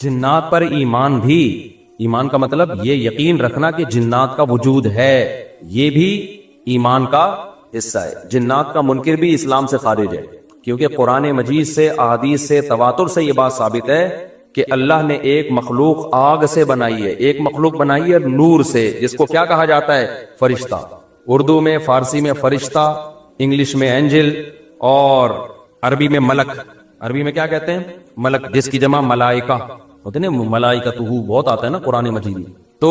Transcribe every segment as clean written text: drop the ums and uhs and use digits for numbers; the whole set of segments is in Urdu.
جنات پر ایمان بھی، ایمان کا مطلب یہ یقین رکھنا کہ جنات کا وجود ہے، یہ بھی ایمان کا حصہ ہے۔ جنات کا منکر بھی اسلام سے خارج ہے، کیونکہ قرآن مجید سے، احادیث سے، تواتر سے یہ بات ثابت ہے کہ اللہ نے ایک مخلوق آگ سے بنائی ہے، ایک مخلوق بنائی ہے نور سے، جس کو کیا کہا جاتا ہے؟ فرشتہ۔ اردو میں، فارسی میں فرشتہ، انگلش میں اینجل، اور عربی میں ملک۔ عربی میں کیا کہتے ہیں؟ ملک، جس کی جمع ملائکہ ہوتے ہیں نا، ملائکتہ بہت آتا ہے نا قرآن مجید میں۔ تو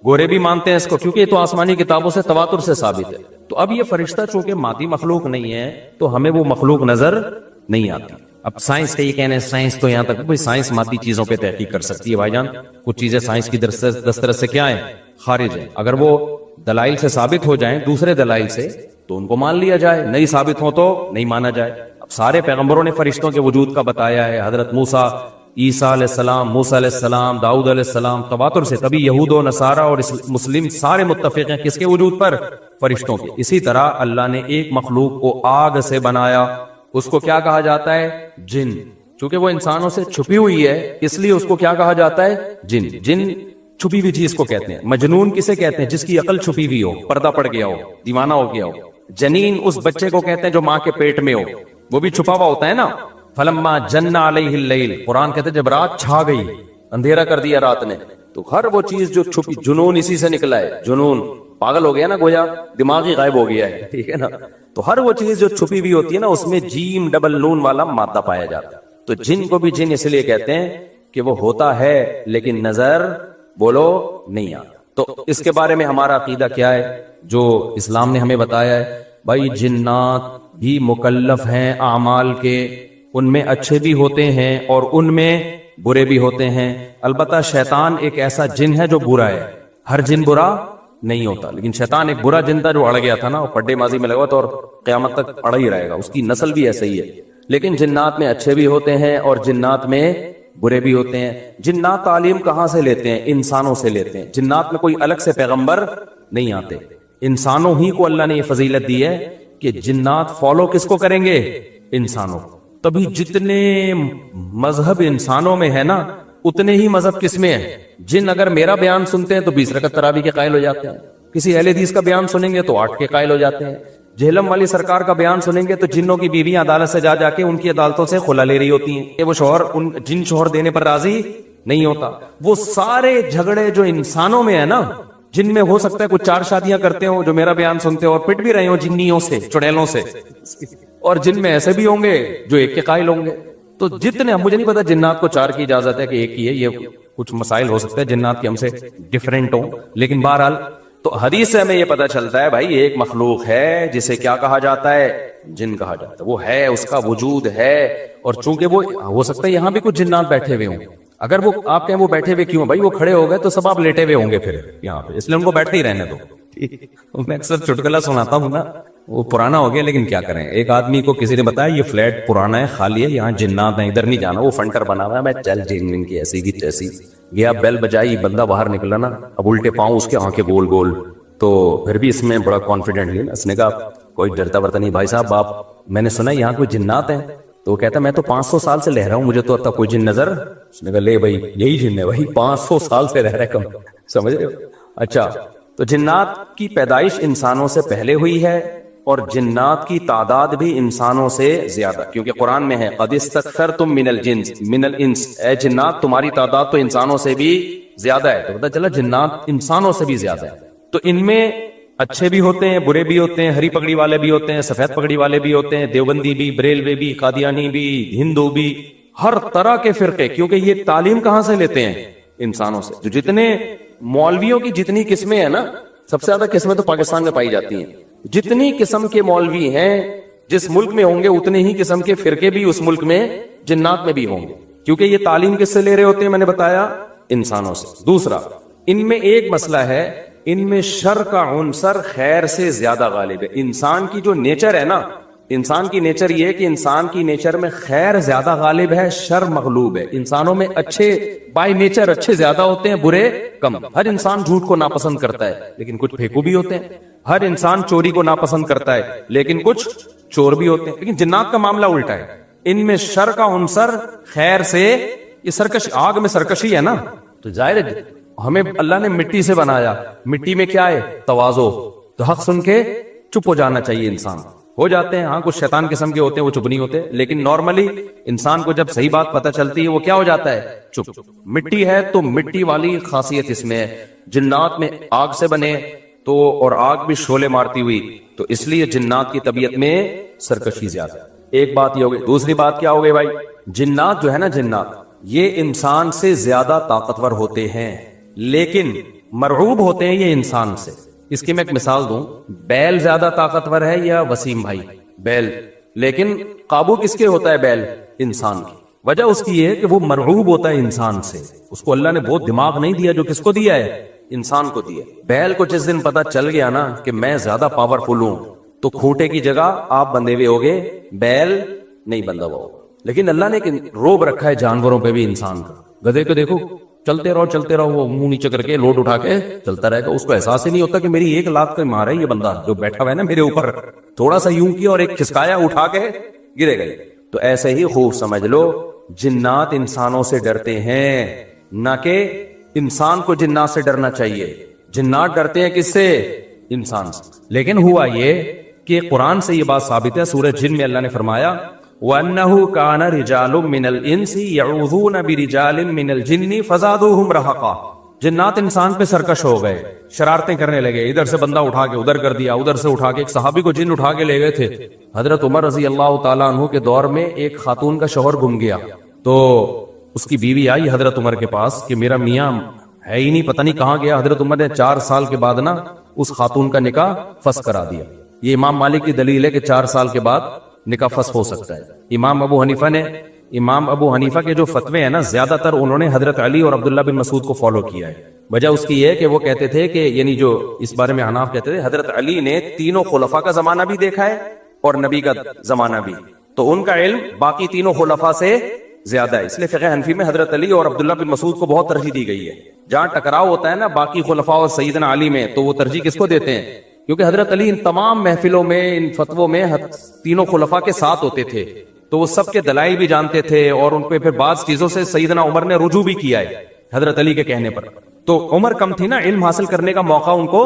گورے بھی مانتے ہیں اس کو، کیونکہ یہ تو آسمانی کتابوں سے، تواتر سے ثابت ہے۔ تو اب یہ فرشتہ چونکہ مادی مخلوق نہیں ہے تو ہمیں وہ مخلوق نظر نہیں آتی۔ اب سائنس کا یہ کہنا ہے، سائنس تو یہاں تک بھائی سائنس مادی چیزوں پہ تحقیق کر سکتی ہے بھائی جان، کچھ چیزیں سائنس کی دسترس سے کیا ہے؟ خارج ہے۔ اگر وہ دلائل سے ثابت ہو جائیں، دوسرے دلائل سے، تو ان کو مان لیا جائے، نہیں ثابت ہو تو نہیں مانا جائے۔ اب سارے پیغمبروں نے فرشتوں کے وجود کا بتایا ہے، حضرت موسیٰ، عیسیٰ علیہ السلام، موسیٰ علیہ السلام، داؤد علیہ السلام، تواتر سے۔ تبھی یہود و نصارہ اور مسلم سارے متفق ہیں کس کے وجود پر؟ فرشتوں کے۔ اسی طرح اللہ نے ایک مخلوق کو آگ سے بنایا، اس کو کیا کہا جاتا ہے؟ جن۔ چونکہ وہ انسانوں سے چھپی ہوئی ہے اس لیے اس کو کیا کہا جاتا ہے؟ جن۔ جن چھپی ہوئی چیز کو کہتے ہیں۔ مجنون کسے کہتے ہیں؟ جس کی عقل چھپی ہوئی ہو، پردہ پڑ گیا ہو، دیوانہ ہو گیا ہو۔ جنین اس بچے کو کہتے ہیں جو ماں کے پیٹ میں ہو، وہ بھی چھپا ہوا ہوتا ہے نا۔ فلما جن علیہ اللیل، قرآن کہتے ہیں جب رات چھا گئی، اندھیرا کر دیا رات نے، تو ہر وہ چیز جو چھپی، جنون اسی سے نکلا ہے۔ جنون پاگل ہو گیا نا، گویا دماغ ہی غائب ہو گیا ہے، ٹھیک ہے نا۔ تو ہر وہ چیز جو چھپی ہوئی ہوتی ہے نا، اس میں جیم ڈبل نون والا مادہ پایا جاتا ہے۔ تو جن کو بھی جن اس لیے کہتے ہیں کہ وہ ہوتا ہے لیکن نظر بولو نہیں آتا۔ تو اس کے بارے میں ہمارا عقیدہ کیا ہے جو اسلام نے ہمیں بتایا ہے؟ بھائی جنات بھی مکلف ہیں اعمال کے، ان میں اچھے بھی ہوتے ہیں اور ان میں برے بھی ہوتے ہیں۔ البتہ شیطان ایک ایسا جن ہے جو برا ہے، ہر جن برا نہیں ہوتا، لیکن شیطان ایک برا جن تھا جو اڑ گیا تھا نا، وہ پڈے ماضی میں لگا تھا اور قیامت تک اڑا ہی رہے گا، اس کی نسل بھی ایسے ہی ہے۔ لیکن جنات میں اچھے بھی ہوتے ہیں اور جنات میں برے بھی ہوتے ہیں۔ جنات تعلیم کہاں سے لیتے ہیں؟ انسانوں سے لیتے ہیں۔ جنات میں کوئی الگ سے پیغمبر نہیں آتے، انسانوں ہی کو اللہ نے یہ فضیلت دی ہے کہ جنات فالو کس کو کریں گے؟ انسانوں۔ تبھی جتنے مذہب انسانوں میں ہے نا، اتنے ہی مذہب کس میں ہے؟ جن اگر میرا بیان سنتے ہیں تو 20 رکعت تراویح کے قائل ہو جاتے ہیں، کسی اہل حدیث کا بیان سنیں گے تو 8 کے قائل ہو جاتے ہیں، جہلم والی سرکار کا بیان سنیں گے تو جنوں کی بیویاں عدالت سے جا کے ان کی عدالتوں سے خلا لے رہی ہوتی ہیں کہ وہ شوہر جن شوہر دینے پر راضی نہیں ہوتا۔ وہ سارے جھگڑے جو انسانوں میں ہے نا، جن میں ہو سکتا ہے کچھ 4 شادیاں کرتے ہوں جو میرا بیان سنتے ہو اور پٹ بھی رہے ہوں جنیوں سے، چڑیلوں سے، اور جن میں ایسے بھی ہوں گے جو 1 کے قائل ہوں گے۔ تو جتنے، مجھے نہیں پتا جنات کو 4 کی اجازت ہے کہ 1 کی ہے، یہ کچھ مسائل ہو سکتے ہیں جنات کے ہم سے ڈیفرنٹ ہوں، لیکن بہرحال تو حدیث سے ہمیں یہ پتا چلتا ہے بھائی ایک مخلوق ہے جسے کیا کہا جاتا ہے؟ جن کہا جاتا ہے۔ وہ ہے، اس کا وجود ہے، اور چونکہ وہ ہو سکتا ہے یہاں بھی کچھ جنات بیٹھے ہوئے ہوں۔ اگر وہ آپ کہیں وہ بیٹھے ہوئے کیوں؟ بھائی وہ کھڑے ہو گئے تو سب آپ لیٹے ہوئے ہوں گے پھر یہاں پہ، اس لیے ان کو بیٹھے ہی رہنے دو۔ میں اکثر چٹکلا سناتا ہوں نا، وہ پرانا ہو گیا لیکن کیا کریں۔ ایک آدمی کو کسی نے بتایا یہ فلیٹ پرانا ہے، خالی ہے، یہاں جنات ہیں، ادھر نہیں جانا، وہ فنٹر بنا ہوا ہے۔ میں چل جن کی ایسی کی تیسی گیا، بیل بجائی، بندہ باہر نکلا نا، اب الٹے پاؤں اس کے آنکھیں گول گول، تو پھر بھی اس میں بڑا کانفیڈنٹ نہیں، اس نے کہا کوئی ڈرتا ورتا نہیں بھائی صاحب، آپ میں نے سنا یہاں کوئی جنات ہیں؟ تو وہ کہتا میں تو 500 سال سے رہ رہا ہوں، مجھے تو اب تک کوئی جن نظر۔ اس نے کہا لے بھائی یہی جن ہے بھائی، 500 سال سے رہ رہے کم، سمجھ رہے ہو؟ اچھا، تو جنات کی پیدائش انسانوں سے پہلے ہوئی ہے اور جنات کی تعداد بھی انسانوں سے زیادہ، کیونکہ قرآن میں ہے قد استکثرتم من الانس، اے جنات تمہاری تعداد تو انسانوں سے بھی زیادہ ہے۔ تو پتہ چلا جنات انسانوں سے بھی زیادہ ہے۔ تو ان میں اچھے بھی ہوتے ہیں، برے بھی ہوتے ہیں، ہری پگڑی والے بھی ہوتے ہیں، سفید پگڑی والے بھی ہوتے ہیں، دیوبندی بھی، بریلوی بھی، قادیانی بھی، ہندو بھی، ہر طرح کے فرقے، کیونکہ یہ تعلیم کہاں سے لیتے ہیں؟ انسانوں سے۔ جو جتنے مولویوں کی جتنی قسمیں ہیں نا، سب سے زیادہ قسمیں تو پاکستان میں پائی جاتی ہیں۔ جتنی قسم کے مولوی ہیں جس ملک میں ہوں گے، اتنے ہی قسم کے فرقے بھی اس ملک میں جنات میں بھی ہوں گے، کیونکہ یہ تعلیم کس سے لے رہے ہوتے ہیں؟ میں نے بتایا انسانوں سے۔ دوسرا، ان میں ایک مسئلہ ہے، ان میں شر کا عنصر خیر سے زیادہ غالب ہے۔ انسان کی جو نیچر ہے نا، انسان کی نیچر یہ ہے کہ انسان کی نیچر میں خیر زیادہ غالب ہے، شر مغلوب ہے۔ انسانوں میں اچھے بائی نیچر اچھے زیادہ ہوتے ہیں، برے کم۔ ہر انسان جھوٹ کو ناپسند کرتا ہے لیکن کچھ پھیکو بھی ہوتے ہیں، ہر انسان چوری کو ناپسند کرتا ہے لیکن کچھ چور بھی ہوتے ہیں۔ لیکن جنات کا معاملہ الٹا ہے، ان میں شر کا عنصر خیر سے یہ سرکش آگ میں سرکشی ہے نا. تو ظاہر ہے ہمیں اللہ نے مٹی سے بنایا, مٹی میں کیا ہے تواضع, تو حق سن کے چپ ہو جانا چاہیے. انسان ہو جاتے ہیں, ہاں کچھ شیطان قسم کے ہوتے ہیں وہ چپ نہیں ہوتے, لیکن نارملی انسان کو جب صحیح بات پتہ چلتی ہے وہ کیا ہو جاتا ہے, چپ. مٹی ہے تو مٹی والی خاصیت اس میں ہے. جنات میں آگ سے بنے تو, اور آگ بھی شعلے مارتی ہوئی, تو اس لیے جنات کی طبیعت میں سرکشی زیادہ. ایک بات یہ ہو گئی. دوسری بات کیا ہو گئی بھائی, جنات جو ہے نا, جنات یہ انسان سے زیادہ طاقتور ہوتے ہیں لیکن مرعوب ہوتے ہیں یہ انسان سے. اس کی میں ایک مثال دوں, بیل زیادہ طاقتور ہے یا وسیم بھائی؟ بیل. لیکن قابو کس کے ہوتا ہے بیل؟ انسان کی. وجہ اس کی یہ ہے کہ وہ مرعوب ہوتا ہے انسان سے, اس کو اللہ نے بہت دماغ نہیں دیا جو کس کو دیا ہے, انسان کو دیا. بیل کو جس دن پتا چل گیا نا کہ میں زیادہ پاورفل ہوں تو کھوٹے کی جگہ آپ بندھے ہوئے ہوگے, بیل نہیں بندھا ہوا ہوگا. لیکن اللہ نے روب رکھا ہے جانوروں پہ بھی انسان کا. گدھے کو دیکھو چلتے رہو, وہ منہ نیچے کر کے لوڈ اٹھا کے چلتا رہے گا, اس کو احساس ہی نہیں ہوتا کہ میری 1 لاکھ کا مارا ہے یہ بندہ جو بیٹھا ہوا ہے نا میرے اوپر, تھوڑا سا یوں کیا اور ایک کھسکایا اٹھا کے گرے گئے. تو ایسے ہی خوب سمجھ لو, جنات انسانوں سے ڈرتے ہیں, نہ کہ انسان کو جنات سے ڈرنا چاہیے. جنات ڈرتے ہیں کس سے؟ انسان سے. لیکن ہوا یہ کہ قرآن سے یہ بات ثابت ہے. سورہ جن میں اللہ نے فرمایا وَأَنَّهُ كَانَ رِجَالٌ مِّنَ الْإِنسِ يَعُوذُونَ بِرِجَالٍ مِّنَ الْجِنِّ فَزَادُوهُمْ رَهَقًا. جنات انسان پہ سرکش ہو گئے, شرارتیں کرنے لگے, ادھر سے بندہ اٹھا کے ادھر کر دیا, ادھر سے اٹھا کے. ایک صحابی کو جن اٹھا کے لے گئے تھے. حضرت عمر رضی اللہ تعالیٰ عنہ کے دور میں ایک خاتون کا شوہر گم گیا, تو اس کی بیوی آئی حضرت عمر کے پاس کہ میرا میاں ہے ہی نہیں, پتہ نہیں کہاں گیا. حضرت عمر نے 4 سال کے بعد نا اس خاتون کا نکاح فسخ کرا دیا. یہ امام مالک کی دلیل ہے کہ 4 سال کے بعد نکاح فسخ ہو سکتا ہے. امام ابو حنیفہ کے جو فتوے ہیں نا, زیادہ تر انہوں نے حضرت علی اور عبداللہ بن مسعود کو فالو کیا ہے. وجہ اس کی ہے کہ وہ کہتے تھے کہ یعنی جو اس بارے میں حناف کہتے تھے حضرت علی نے تینوں خلفاء کا زمانہ بھی دیکھا ہے اور نبی کا زمانہ بھی, تو ان کا علم باقی تینوں خلفاء سے زیادہ ہے. اس لیے فقہ حنفی میں حضرت علی اور عبداللہ بن مسعود کو بہت ترجیح دی گئی ہے. جہاں ٹکراؤ ہوتا ہے نا باقی خلفاء اور سیدنا علی میں, تو وہ ترجیح کس کو دیتے ہیں؟ کیونکہ حضرت علی ان تمام محفلوں میں, ان فتووں میں تینوں خلفاء کے ساتھ ہوتے تھے, تو وہ سب کے دلائل بھی جانتے تھے, اور ان پہ پھر بعض چیزوں سے سیدنا عمر نے رجوع بھی کیا ہے حضرت علی کے کہنے پر. تو عمر کم تھی نا, علم حاصل کرنے کا موقع ان کو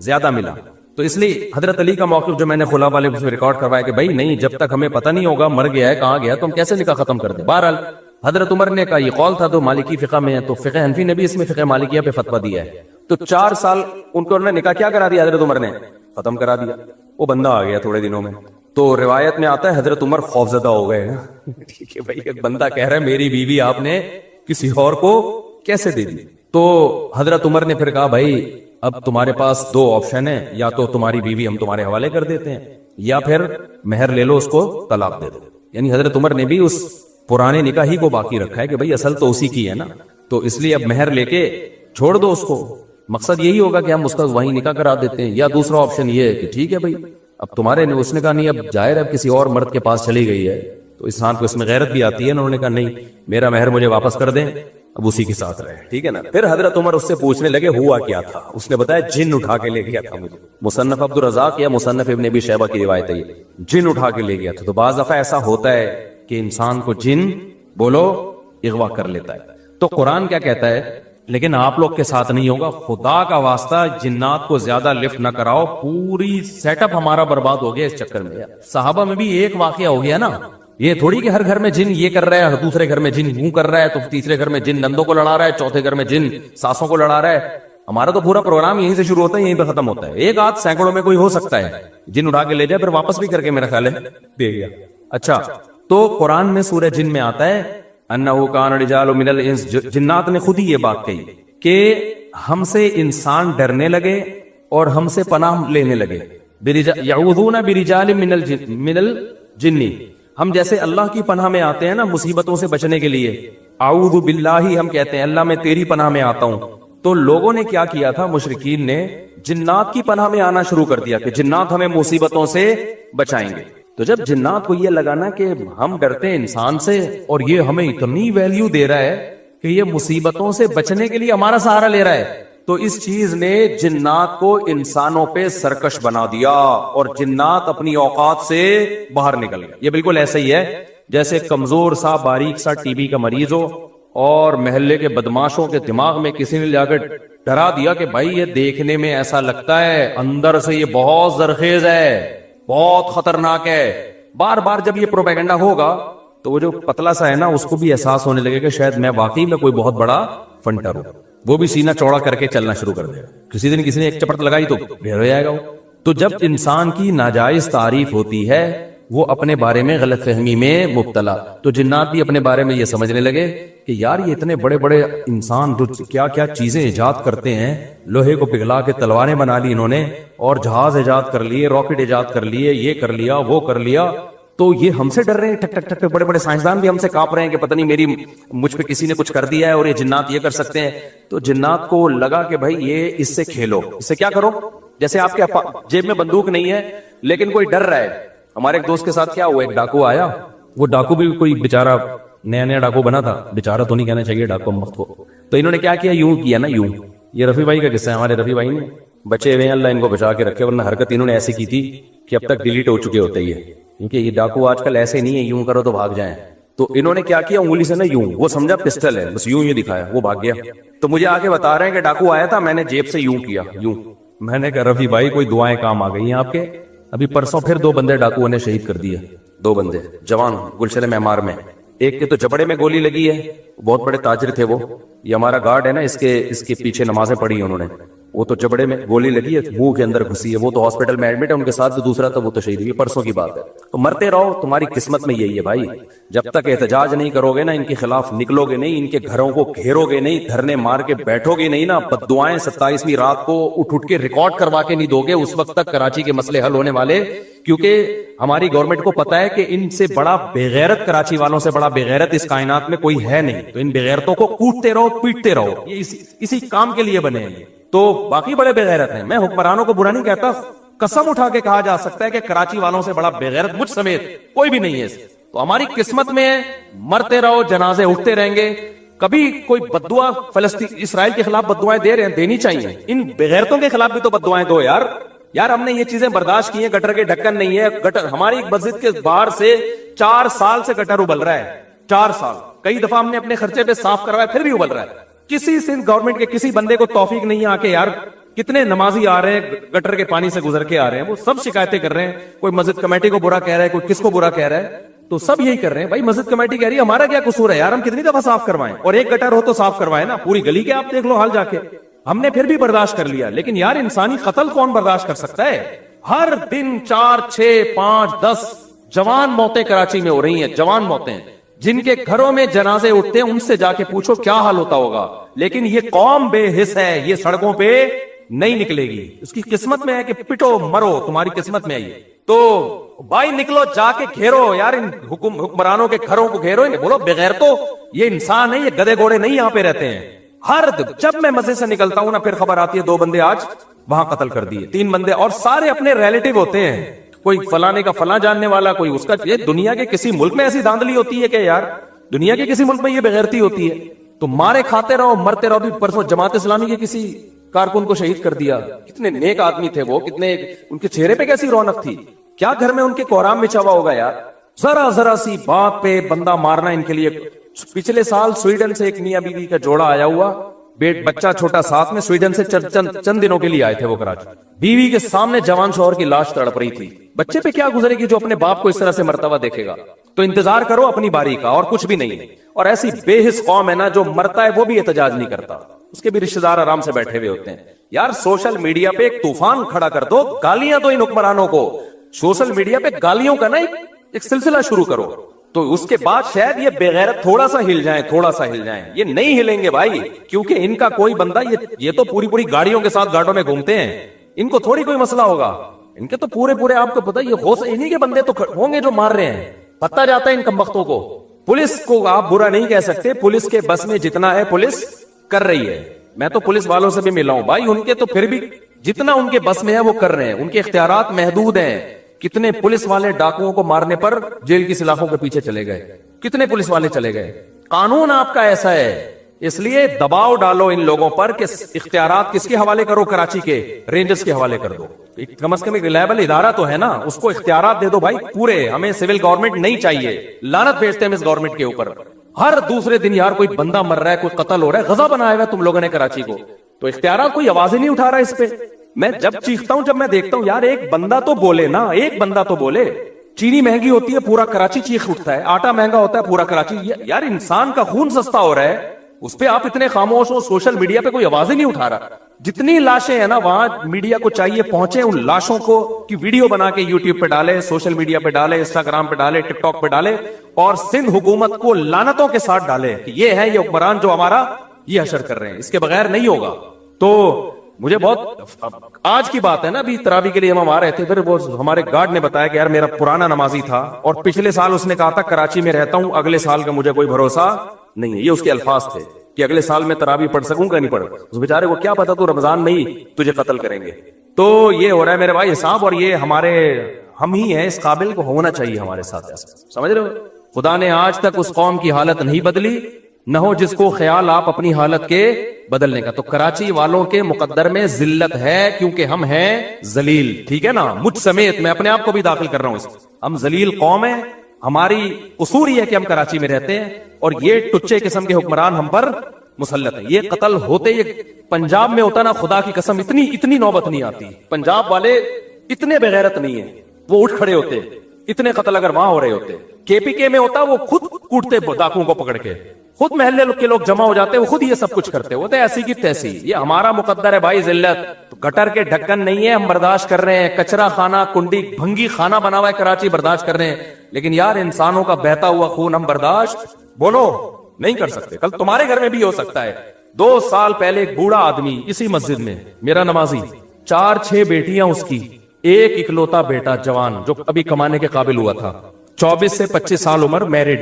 زیادہ ملا. تو اس لیے حضرت علی کا موقف جو میں نے خلا والے میں ریکارڈ کروایا کہ بھائی نہیں, جب تک ہمیں پتہ نہیں ہوگا مر گیا ہے کہاں گیا تو ہم کیسے نکاح ختم کر دیں. بہرحال حضرت عمر نے کہا, یہ قول تھا تو مالکی فقہ میں ہے, تو فقہ حنفی نے بھی اس میں فقہ مالکیہ پہ فتویٰ دیا ہے. تو 4 سال ان کو نکاح کیا کرا دیا حضرت عمر نے, ختم کرا دیا. وہ بندہ آ گیا تھوڑے دنوں میں. تو روایت میں آتا ہے حضرت عمر خوفزدہ ہو گئے. ٹھیک ہے بھائی, ایک بندہ کہہ رہا ہے میری بیوی آپ نے کسی اور کو کیسے دے دی. تو حضرت عمر نے پھر کہا بھائی اب تمہارے پاس 2 آپشن ہیں, یا تو تمہاری بیوی ہم تمہارے حوالے کر دیتے ہیں, یا پھر مہر لے لو, اس کو طلاق دے دو. یعنی حضرت عمر نے بھی اس پرانے نکاح ہی کو باقی رکھا ہے کہ بھئی اصل تو اسی کی ہے نا, تو اس لیے اب مہر لے کے چھوڑ دو اس کو. مقصد یہی ہوگا کہ ہم اس کا وہیں نکاح کرا دیتے ہیں. یا دوسرا آپشن یہ ہے کہ ٹھیک ہے بھئی اب تمہارے نے, اس نے کہا نہیں اب ظاہر اب کسی اور مرد کے پاس چلی گئی ہے, تو انسان کو اس میں غیرت بھی آتی ہے. انہوں نے کہا نہیں, میرا مہر مجھے واپس کر دیں, اب اسی کے ساتھ رہے. ٹھیک ہے نا. پھر حضرت عمر اس سے پوچھنے لگے ہوا کیا تھا. اس نے بتایا جن اٹھا کے لے گیا تھا مجھے. مصنف عبد الرزاق یا مصنف ابن ابی شیبہ کی روایت ہے, یہ جن اٹھا کے لے گیا تھا. تو بعض دفعہ ایسا ہوتا ہے کہ انسان کو جن بولو اغوا کر لیتا ہے. تو قرآن کیا کہتا ہے, لیکن آپ لوگ کے ساتھ نہیں ہوگا, خدا کا واسطہ جنات کو زیادہ لفٹ نہ کراؤ. پوری سیٹ اپ ہمارا برباد ہو گیا اس چکر میں. صحابہ میں بھی ایک واقعہ ہو گیا نا, یہ تھوڑی کہ ہر گھر میں جن یہ کر رہا ہے, دوسرے گھر میں جن یوں کر رہا ہے, تو تیسرے گھر میں جن نندوں کو لڑا رہا ہے, چوتھے گھر میں جن ساسوں کو لڑا رہا ہے. ہمارا تو پورا پروگرام یہیں سے شروع ہوتا ہے, یہیں پہ ختم ہوتا ہے. ایک آدھ سینکڑوں میں کوئی ہو سکتا ہے جن اٹھا کے لے جائے, پھر واپس بھی کر کے میرا خیال ہے دے گیا. اچھا, تو قرآن میں سورہ جن میں آتا ہے انہ کان رجال من الانس, جنات نے خود ہی یہ بات کہی کہ ہم سے انسان ڈرنے لگے اور ہم سے پناہ لینے لگے. یعوذون برجال من الجن, ہم جیسے اللہ کی پناہ میں آتے ہیں نا مصیبتوں سے بچنے کے لیے, اعوذ باللہ ہم کہتے ہیں اللہ میں تیری پناہ میں آتا ہوں. تو لوگوں نے کیا کیا تھا, مشرکین نے جنات کی پناہ میں آنا شروع کر دیا کہ جنات ہمیں مصیبتوں سے بچائیں گے. تو جب جنات کو یہ لگانا کہ ہم ڈرتے ہیں انسان سے اور یہ ہمیں اتنی ویلیو دے رہا ہے کہ یہ مصیبتوں سے بچنے کے لیے ہمارا سہارا لے رہا ہے, تو اس چیز نے جنات کو انسانوں پہ سرکش بنا دیا اور جنات اپنی اوقات سے باہر نکل گئے. یہ بالکل ایسا ہی ہے جیسے کمزور سا باریک سا ٹی بی کا مریض ہو اور محلے کے بدماشوں کے دماغ میں کسی نے جا کر ڈرا دیا کہ بھائی یہ دیکھنے میں ایسا لگتا ہے اندر سے یہ بہت زرخیز ہے، بہت خطرناک ہے. بار بار جب یہ پروپیگنڈا ہوگا تو وہ جو پتلا سا ہے نا اس کو بھی احساس ہونے لگے کہ شاید میں واقعی میں کوئی بہت بڑا فنٹر ہوں. وہ بھی سینہ چوڑا کر کے چلنا شروع کر دے گا. کسی دن کسی نے ایک چپٹ لگائی تو ڈھیر ہو جائے گا. تو جب انسان کی ناجائز تعریف ہوتی ہے وہ اپنے بارے میں غلط فہمی میں مبتلا، تو جنات بھی اپنے بارے میں یہ سمجھنے لگے کہ یار یہ اتنے بڑے بڑے انسان جو کیا کیا چیزیں ایجاد کرتے ہیں، لوہے کو پگھلا کے تلواریں بنا لی انہوں نے، اور جہاز ایجاد کر لیے، راکٹ ایجاد کر لیے، یہ کر لیا وہ کر لیا، تو یہ ہم سے ڈر رہے ہیں. ٹھک ٹھک ٹھک بڑے بڑے سائنسدان بھی ہم سے کانپ رہے ہیں کہ پتہ نہیں مجھ پہ کسی نے کچھ کر دیا ہے اور یہ جنات یہ کر سکتے ہیں. تو جنات کو لگا کہ بھائی یہ اس سے کھیلو، اس سے کیا کرو. جیسے آپ کے جیب میں بندوق نہیں ہے لیکن کوئی ڈر رہا ہے. ہمارے ایک دوست کے ساتھ کیا ہوا، ایک ڈاکو آیا، وہ ڈاکو بھی کوئی بےچارا نیا نیا ڈاکو بنا تھا، بےچارا تو نہیں کہنا چاہیے ڈاکو مخت کو. تو انہوں نے کیا کیا، یوں کیا نا، یوں. یہ رفیع بھائی کا قصہ ہے، ہمارے رفیع بھائی نے بچے ہوئے ہیں، اللہ ان کو بچا کے رکھے، ورنہ حرکت انہوں نے ایسی کی تھی کہ اب تک ڈیلیٹ ہو چکے ہوتے ہی ہے. کیونکہ یہ ڈاکو آج کل ایسے نہیں ہے یوں کرو تو بھاگ جائیں. تو انہوں نے کیا کیا، انگلی سے نا یوں، وہ سمجھا پسٹل ہے، بس یوں دکھایا، وہ بھاگ گیا. تو مجھے آگے بتا رہے ہیں کہ ڈاکو آیا تھا، میں نے جیب سے یوں کیا، یوں. میں نے کہا رفیع بھائی کوئی دعائیں کام آ گئی ہیں آپ کے. ابھی پرسوں پھر 2 بندے ڈاکوؤں نے شہید کر دیے، 2 بندے جوان گلشن معمار میں. ایک کے تو جبڑے میں گولی لگی ہے، بہت بڑے تاجر تھے وہ، یہ ہمارا گارڈ ہے نا، اس کے پیچھے نمازیں پڑھی ہیں انہوں نے. وہ تو جبڑے میں گولی لگی ہے، منہ کے اندر گھسی ہے، وہ تو ہاسپٹل میں ایڈمٹ ہے. ان کے ساتھ جو دوسرا تھا وہ تو شہید ہوئی، پرسوں کی بات ہے. تو مرتے رہو، تمہاری قسمت میں یہی ہے بھائی. جب تک احتجاج نہیں کرو گے نا، ان کے خلاف نکلو گے نہیں، ان کے گھروں کو گھیرو گے نہیں، دھرنے مار کے بیٹھو گے نہیں نا، بددعائیں 27ویں رات کو اٹھ کے ریکارڈ کروا کے نہیں دو گے، اس وقت تک کراچی کے مسئلے حل ہونے والے. کیونکہ ہماری گورنمنٹ کو پتا ہے کہ ان سے بڑا بےغیرت، کراچی والوں سے بڑا بےغیرت اس کائنات میں کوئی ہے نہیں. تو ان بےغیرتوں کو کوٹتے رہو، پیٹتے رہو، یہ اسی کام کے لیے بنے ہیں. تو باقی بڑے بےغیرت ہیں، میں حکمرانوں کو برا نہیں کہتا، قسم اٹھا کے کہا جا سکتا ہے کہ کراچی والوں سے بڑا بےغیرت مجھ سمیت کوئی بھی نہیں ہے. تو ہماری قسمت میں مرتے رہو، جنازے اٹھتے رہیں گے. کبھی کوئی بددعا فلسطین اسرائیل کے خلاف بددعائیں دے رہے ہیں، دینی چاہیے. ان بےغیرتوں کے خلاف بھی تو بددعائیں دو یار ہم نے یہ چیزیں برداشت کی ہیں. گٹر کے ڈھکن نہیں ہے، گٹر ہماری ایک مسجد کے باہر سے 4 سال سے گٹر ابل رہا ہے، 4 سال. کئی دفعہ ہم نے اپنے خرچے پہ صاف کروایا، پھر بھی ابل رہا ہے. کسی سندھ گورنمنٹ کے کسی بندے کو توفیق نہیں آ کے یار کتنے نمازی آ رہے ہیں گٹر کے پانی سے گزر کے آ رہے ہیں، وہ سب شکایتیں کر رہے ہیں. کوئی مسجد کمیٹی کو برا کہہ رہا ہے، کوئی کس کو برا کہہ رہا ہے، تو سب یہی کر رہے ہیں. بھائی مسجد کمیٹی کہہ رہی ہے ہمارا کیا قصور ہے یار، ہم کتنی دفعہ صاف کروائیں، اور ایک گٹر ہو تو صاف کروائیں نا، پوری گلی کے آپ دیکھ لو حال جا کے. ہم نے پھر بھی برداشت کر لیا. لیکن یار انسانی قتل کون برداشت کر سکتا ہے؟ ہر دن 4 6 5 10 جوان موتیں کراچی میں ہو رہی ہیں، جوان موتیں. جن کے گھروں میں جنازے اٹھتے ہیں ان سے جا کے پوچھو کیا حال ہوتا ہوگا. لیکن یہ قوم بے حس ہے، یہ سڑکوں پہ نہیں نکلے گی. اس کی قسمت میں ہے کہ پٹو مرو، تمہاری قسمت میں ہے یہ. تو بھائی نکلو، جا کے گھیرو یار ان حکمرانوں کے گھروں کو گھیرو. بولو بغیر تو یہ انسان ہے، یہ گدے گھوڑے نہیں یہاں پہ رہتے ہیں. ہر جب میں مسجد سے نکلتا ہوں نا پھر خبر آتی ہے 2 بندے آج وہاں قتل کر دیے، 3 بندے، اور سارے اپنے ریلیٹیو ہوتے ہیں. کوئی فلانے کا فلاں جاننے والا، کوئی اس کا. یہ دنیا کے کسی ملک میں ایسی دھاندلی ہوتی ہے کہ یار دنیا کے کسی ملک میں یہ بغیرتی ہوتی ہے؟ تو مارے کھاتے رہو، مرتے رہو. بھی پرسوں جماعت اسلامی کے کسی کارکن کو شہید کر دیا. کتنے نیک آدمی تھے وہ، کتنے ان کے چہرے پہ کیسی رونق تھی. کیا گھر میں ان کے کوہرام بچھا ہوا ہوگا یار. ذرا سی بات پہ بندہ مارنا ان کے لیے. پچھلے سال سویڈن سے ایک میاں بیوی کا جوڑا آیا ہوا، بچہ چھوٹا ساتھ میں، سویڈن سے چند دنوں کے لیے آئے تھے وہ کراچی. بیوی کے سامنے جوان شوہر کی لاش تڑپ رہی تھی. بچے پہ کیا گزرے گی جو اپنے باپ کو اس طرح سے مرتبہ دیکھے گا. تو انتظار کرو اپنی باری کا، اور کچھ بھی نہیں ہے. اور ایسی بے حس قوم ہے نا، جو مرتا ہے وہ بھی احتجاج نہیں کرتا، اس کے بھی رشتہ دار آرام سے بیٹھے ہوئے ہوتے ہیں. یار سوشل میڈیا پہ ایک طوفان کھڑا کر دو، گالیاں دو ان حکمرانوں کو. سوشل میڈیا پہ گالیوں کا نا ایک سلسلہ شروع کرو، تو اس کے بعد شاید یہ بےغیرت تھوڑا سا ہل جائیں. یہ نہیں ہلیں گے بھائی، کیونکہ ان کا کوئی بندہ، یہ تو پوری گاڑیوں کے ساتھ گاڑوں میں گھومتے ہیں. ان کو تھوڑی کوئی مسئلہ ہوگا. ان کے تو پورے آپ کو پتا، یہ انہی کے بندے تو ہوں گے جو مار رہے ہیں. پتہ جاتا ہے ان کمبختوں کو. پولیس کو آپ برا نہیں کہہ سکتے، پولیس کے بس میں جتنا ہے پولیس کر رہی ہے. میں تو پولیس والوں سے بھی ملا ہوں بھائی، ان کے تو پھر بھی جتنا ان کے بس میں ہے وہ کر رہے ہیں. ان کے اختیارات محدود ہیں. کتنے پولیس والے ڈاکوؤں کو مارنے پر جیل کی سلاخوں کے پیچھے چلے گئے، کتنے پولیس والے چلے گئے. قانون آپ کا ایسا ہے، اس لیے دباؤ ڈالو ان لوگوں پر کہ اختیارات کس کے حوالے کرو، کراچی کے رینجرز کے حوالے کر دو. کم از کم ایک ریلائبل ادارہ تو ہے نا، اس کو اختیارات دے دو بھائی پورے. ہمیں سول گورنمنٹ نہیں چاہیے، لعنت بھیجتے ہیں اس گورنمنٹ کے اوپر. ہر دوسرے دن یار کوئی بندہ مر رہا ہے, کوئی قتل ہو رہا ہے, غزہ بنایا ہوا ہے تم لوگوں نے کراچی کو, تو اختیارات کوئی آواز ہی نہیں اٹھا رہا اس پہ. میں جب چیختا ہوں, جب میں دیکھتا ہوں یار ایک بندہ تو بولے نا, ایک بندہ تو بولے. چینی مہنگی ہوتی ہے پورا کراچی چیخ اٹھتا ہے, آٹا مہنگا ہوتا ہے پورا کراچی. یار انسان کا خون سستا ہو رہا ہے, اس پہ آپ اتنے خاموش ہو, سوشل میڈیا پہ کوئی آواز ہی نہیں اٹھا رہا. جتنی لاشیں ہیں نا وہاں میڈیا کو چاہیے پہنچے ان لاشوں کو کی ویڈیو بنا کے یوٹیوب پہ ڈالے, سوشل میڈیا پہ ڈالے, انسٹاگرام پہ ڈالے, ٹک ٹاک پہ ڈالے, اور سندھ حکومت کو لعنتوں کے ساتھ ڈالے کہ یہ ہے یہ حکمران جو ہمارا یہ حشر کر رہے ہیں, اس کے بغیر نہیں ہوگا. تو مجھے بہت آج کی بات ہے نا, ابھی تراویح کے لیے ہم آ رہے تھے, پھر وہ ہمارے گارڈ نے بتایا کہ یار میرا پرانا نمازی تھا اور پچھلے سال اس نے کہا تھا کراچی میں رہتا ہوں, اگلے سال کا مجھے کوئی بھروسہ نہیں ہے. یہ اس کے الفاظ تھے کہ اگلے سال میں تراویح پڑھ سکوں گا نہیں پڑھ. اس بیچارے کو کیا پتا تو رمضان میں ہی تجھے قتل کریں گے. تو یہ ہو رہا ہے میرے بھائی حساب, اور یہ ہم ہی ہیں اس قابل کو ہونا چاہیے ہمارے ساتھ ایسا, سمجھ رہے ہو. خدا نے آج تک اس قوم کی حالت نہیں بدلی, نہ ہو جس کو خیال آپ اپنی حالت کے بدلنے کا. تو کراچی والوں کے مقدر میں ذلت ہے کیونکہ ہم ہیں ذلیل, ٹھیک ہے نا, مجھ سمیت میں اپنے آپ کو بھی داخل کر رہا ہوں. ہم ذلیل قوم ہیں, ہماری قصور یہ ہے کہ ہم کراچی میں رہتے ہیں, اور یہ ٹچے قسم کے حکمران ہم پر مسلط ہیں. یہ قتل ہوتے, یہ پنجاب میں ہوتا نا, خدا کی قسم اتنی نوبت نہیں آتی. پنجاب والے اتنے بغیرت نہیں ہیں, وہ اٹھ کھڑے ہوتے. اتنے قتل اگر وہاں ہو رہے ہوتے, کے پی کے میں ہوتا وہ خود کوٹتے ڈاکوؤں کو پکڑ کے, خود محلے کے لوگ جمع ہو جاتے, وہ خود یہ سب کچھ کرتے ہوتے, ایسی کی تیسی. یہ ہمارا مقدر ہے بھائی ذلت. تو گٹر کے ڈھکن نہیں ہے, ہم برداشت کر رہے ہیں. کچرا خانہ, کنڈی بھنگی خانہ بنا ہوا ہے کراچی, برداشت کر رہے ہیں. لیکن یار انسانوں کا بہتا ہوا خون ہم برداشت بولو نہیں کر سکتے. کل تمہارے گھر میں بھی ہو سکتا ہے. 2 سال پہلے ایک بوڑھا آدمی اسی مسجد میں, میرا نمازی, 4-6 بیٹیاں اس کی, ایک اکلوتا بیٹا جوان جو ابھی کمانے کے قابل ہوا تھا, 24 سے 25 سال عمر, میرڈ,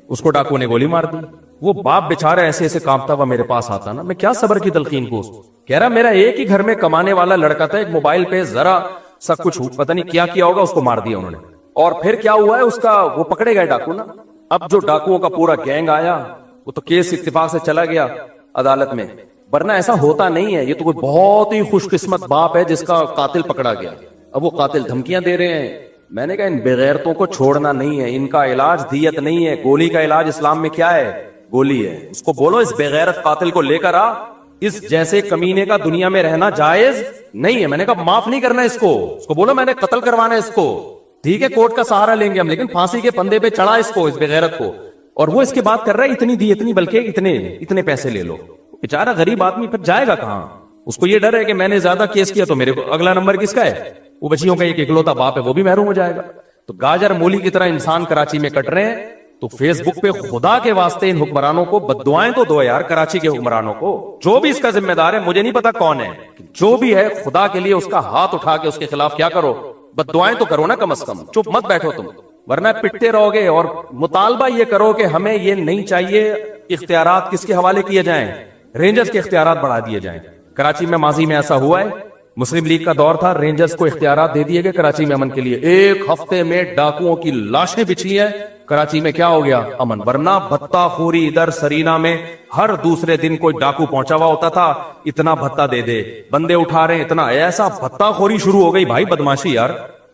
اس کو ڈاکو نے گولی مار دی. وہ باپ بیچارہ ایسے ایسے کانپتا ہوا میرے پاس آتا نا, میں کیا صبر کی تلقین کو, کہہ رہا میرا ایک ہی گھر میں کمانے والا لڑکا تھا, ایک موبائل پہ ذرا سب کچھ پتہ نہیں کیا کیا ہوگا, اس کو مار دیا انہوں نے. اور پھر کیا ہوا ہے, اس کا وہ پکڑے گئے ڈاکو نا. اب جو ڈاکوؤں کا پورا گینگ آیا, وہ تو کیس اتفاق سے چلا گیا عدالت میں, ورنہ ایسا ہوتا نہیں ہے. یہ تو کوئی بہت ہی خوش قسمت باپ ہے جس کا قاتل پکڑا گیا. اب وہ قاتل دھمکیاں دے رہے ہیں. میں نے کہا ان بغیرتوں کو چھوڑنا نہیں ہے, ان کا علاج دیت نہیں ہے. گولی کا علاج اسلام میں کیا ہے, گولی ہے. اس کو بولو اس بغیرت قاتل کو لے کر آ, اس جیسے کمینے کا دنیا میں رہنا جائز نہیں ہے. میں نے کہا معاف نہیں کرنا اس کو بولو میں نے قتل کروانا ہے اس کو, ٹھیک ہے کورٹ کا سہارا لیں گے ہم, لیکن پھانسی کے پندے پہ چڑھا اس کو, اس بغیرت کو. اور وہ اس کے بات کر رہا ہے اتنی دی اتنی, بلکہ اتنے پیسے لے لو. بیچارہ غریب آدمی پھر جائے گا کہاں. اس کو یہ ڈر ہے کہ میں نے زیادہ کیس کیا تو میرے کو اگلا نمبر کس کا ہے, وہ بچیوں کا ایک اکلوتا باپ ہے, وہ بھی محروم ہو جائے گا. تو گاجر مولی کی طرح انسان کراچی میں کٹ رہے ہیں. تو فیس بک پہ خدا کے واسطے ان حکمرانوں کو بددعائیں تو دو یار, کراچی کے حکمرانوں کو. جو بھی اس کا ذمہ دار ہے, مجھے نہیں پتا کون ہے, جو بھی ہے خدا کے لیے اس کا ہاتھ اٹھا کے اس کے خلاف کیا کرو, بددعائیں تو کرو نا کم از کم. چپ مت بیٹھو تم, ورنہ پٹتے رہو گے. اور مطالبہ یہ کرو کہ ہمیں یہ نہیں چاہیے اختیارات کس کے حوالے کیے جائیں, رینجرز کے اختیارات بڑھا دیے جائیں. کراچی میں ماضی میں ایسا ہوا ہے, مسلم لیگ کا دور تھا, رینجرز کو اختیارات دے دیے گئے کراچی میں امن کے لیے. 1 ہفتے میں ڈاکوؤں کی لاشیں بچھی ہیں کراچی میں, کیا ہو گیا, امن. ورنہ بھتہ خوری ادھر سرینا میں ہر دوسرے دن کوئی ڈاکو پہنچا ہوا ہوتا تھا, اتنا بھتہ دے دے, بندے اٹھا رہے ہیں اتنا, ایسا بھتہ خوری شروع ہو گئی بھائی, بدماشی یار.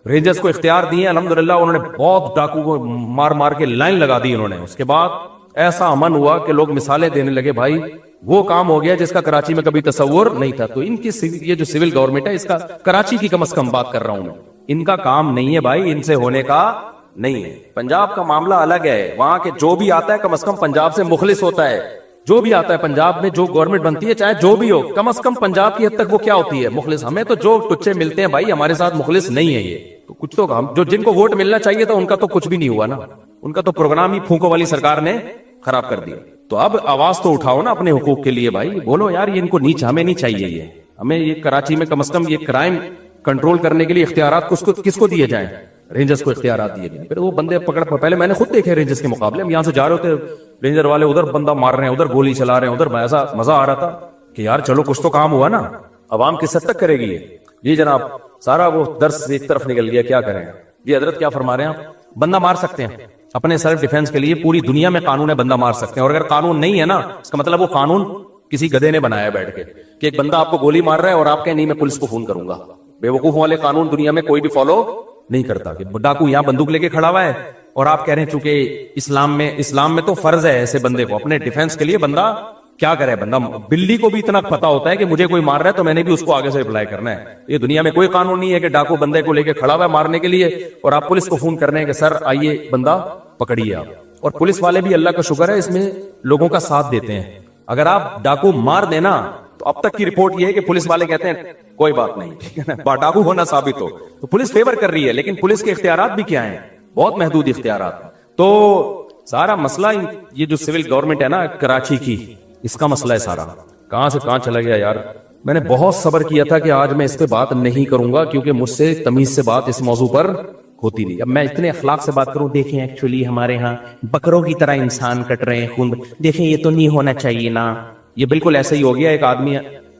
رینجرز کو اختیار دیے الحمدللہ, انہوں نے بہت ڈاکو کو مار مار کے لائن لگا دی انہوں نے. اس کے بعد ایسا امن ہوا کہ لوگ مثالیں دینے لگے, بھائی وہ کام ہو گیا جس کا کراچی میں کبھی تصور نہیں تھا. تو ان کی یہ جو سول گورنمنٹ ہے, اس کا کراچی کی کم از کم بات کر رہا ہوں میں, ان کا کام نہیں ہے بھائی, ان سے ہونے کا نہیں ہے. پنجاب کا معاملہ الگ ہے, وہاں کے جو بھی آتا ہے کم از کم پنجاب سے مخلص ہوتا ہے. جو بھی آتا ہے پنجاب میں, جو گورنمنٹ بنتی ہے چاہے جو بھی ہو, کم از کم پنجاب کی حد تک وہ کیا ہوتی ہے, مخلص. ہمیں تو جو ٹچے ملتے ہیں بھائی, ہمارے ساتھ مخلص نہیں ہے یہ. تو کچھ تو جو جن کو ووٹ ملنا چاہیے تھا ان کا تو کچھ بھی نہیں ہوا نا, ان کا تو پروگرام ہی پھونکو والی سرکار نے خراب کر دیا. تو اب آواز تو اٹھاؤ نا اپنے حقوق کے لیے بھائی, بولو یار یہ ان کو نیچ ہمیں نہیں چاہیے. یہ ہمیں یہ کراچی میں کم از کم یہ کرائم کنٹرول کرنے کے لیے اختیارات کس کو دیے جائیں, رینجرز کو اختیارات دیے گئے. پھر وہ بندے پہلے میں نے خود دیکھے رینجرز کے مقابلے, ہم یہاں سے جا رہے ہوتے, رینجر والے ادھر بندہ مار رہے ہیں, ادھر گولی چلا رہے ہیں, ادھر ایسا مزہ آ رہا تھا کہ یار چلو کچھ تو کام ہوا نا. عوام کس حد تک کرے گی یہ, جی جناب سارا وہ درس ایک طرف نکل گیا, کیا کریں. یہ حضرت کیا فرما رہے ہیں, آپ بندہ مار سکتے ہیں اپنے سیلف ڈیفenس کے لیے, پوری دنیا میں قانون ہے, بندہ مار سکتے ہیں. اور اگر قانون نہیں ہے نا, اس کا مطلب وہ قانون کسی گدھے نے بنایا بیٹھ کے, کہ ایک بندہ آپ کو گولی مار رہا ہے اور آپ کہیں نہیں میں پولیس کو فون کروں گا. بے وقوف والے قانون دنیا میں کوئی بھی فالو نہیں کرتا. کہ ڈاکو یہاں بندوق لے کے کھڑا ہوا ہے, اور آپ کہہ رہے ہیں چونکہ اسلام میں تو فرض ہے ایسے بندے کو اپنے ڈیفenس کے لیے بندہ کیا کرے. بندہ بلی کو بھی اتنا پتا ہوتا ہے کہ مجھے کوئی مار رہا ہے تو میں نے بھی اس کو آگے سے رپلائی کرنا ہے. یہ دنیا میں کوئی قانون نہیں ہے کہ ڈاکو بندے کو لے کے کھڑا ہوا ہے مارنے کے لیے اور آپ پولیس کو فون کر رہے ہیں کہ سر آئیے بندہ پکڑیے آپ. اور پولیس والے بھی اللہ کا شکر ہے اس میں لوگوں کا ساتھ دیتے ہیں. اگر آپ ڈاکو مار دینا تو اب تک کی رپورٹ یہ ہے کہ پولیس والے کہتے ہیں کوئی بات نہیں, ٹھیک ہے نا, ڈاکو ہونا ثابت ہو تو پولیس فیور کر رہی ہے. لیکن پولیس کے اختیارات بھی کیا ہیں, بہت محدود اختیارات. تو سارا مسئلہ یہ جو سول گورنمنٹ ہے نا کراچی کی, اس کا مسئلہ ہے سارا. کہاں سے کہاں چلا گیا یار. میں نے بہت صبر کیا تھا کہ آج میں اس پہ بات نہیں کروں گا کیونکہ مجھ سے تمیز سے بات اس موضوع پر ہوتی نہیں. اب میں اتنے اخلاق سے بات کروں, دیکھیں ایکچولی ہمارے ہاں بکروں کی طرح انسان کٹ رہے ہیں خون, دیکھیں یہ تو نہیں ہونا چاہیے نا. یہ بالکل ایسا ہی ہو گیا. ایک آدمی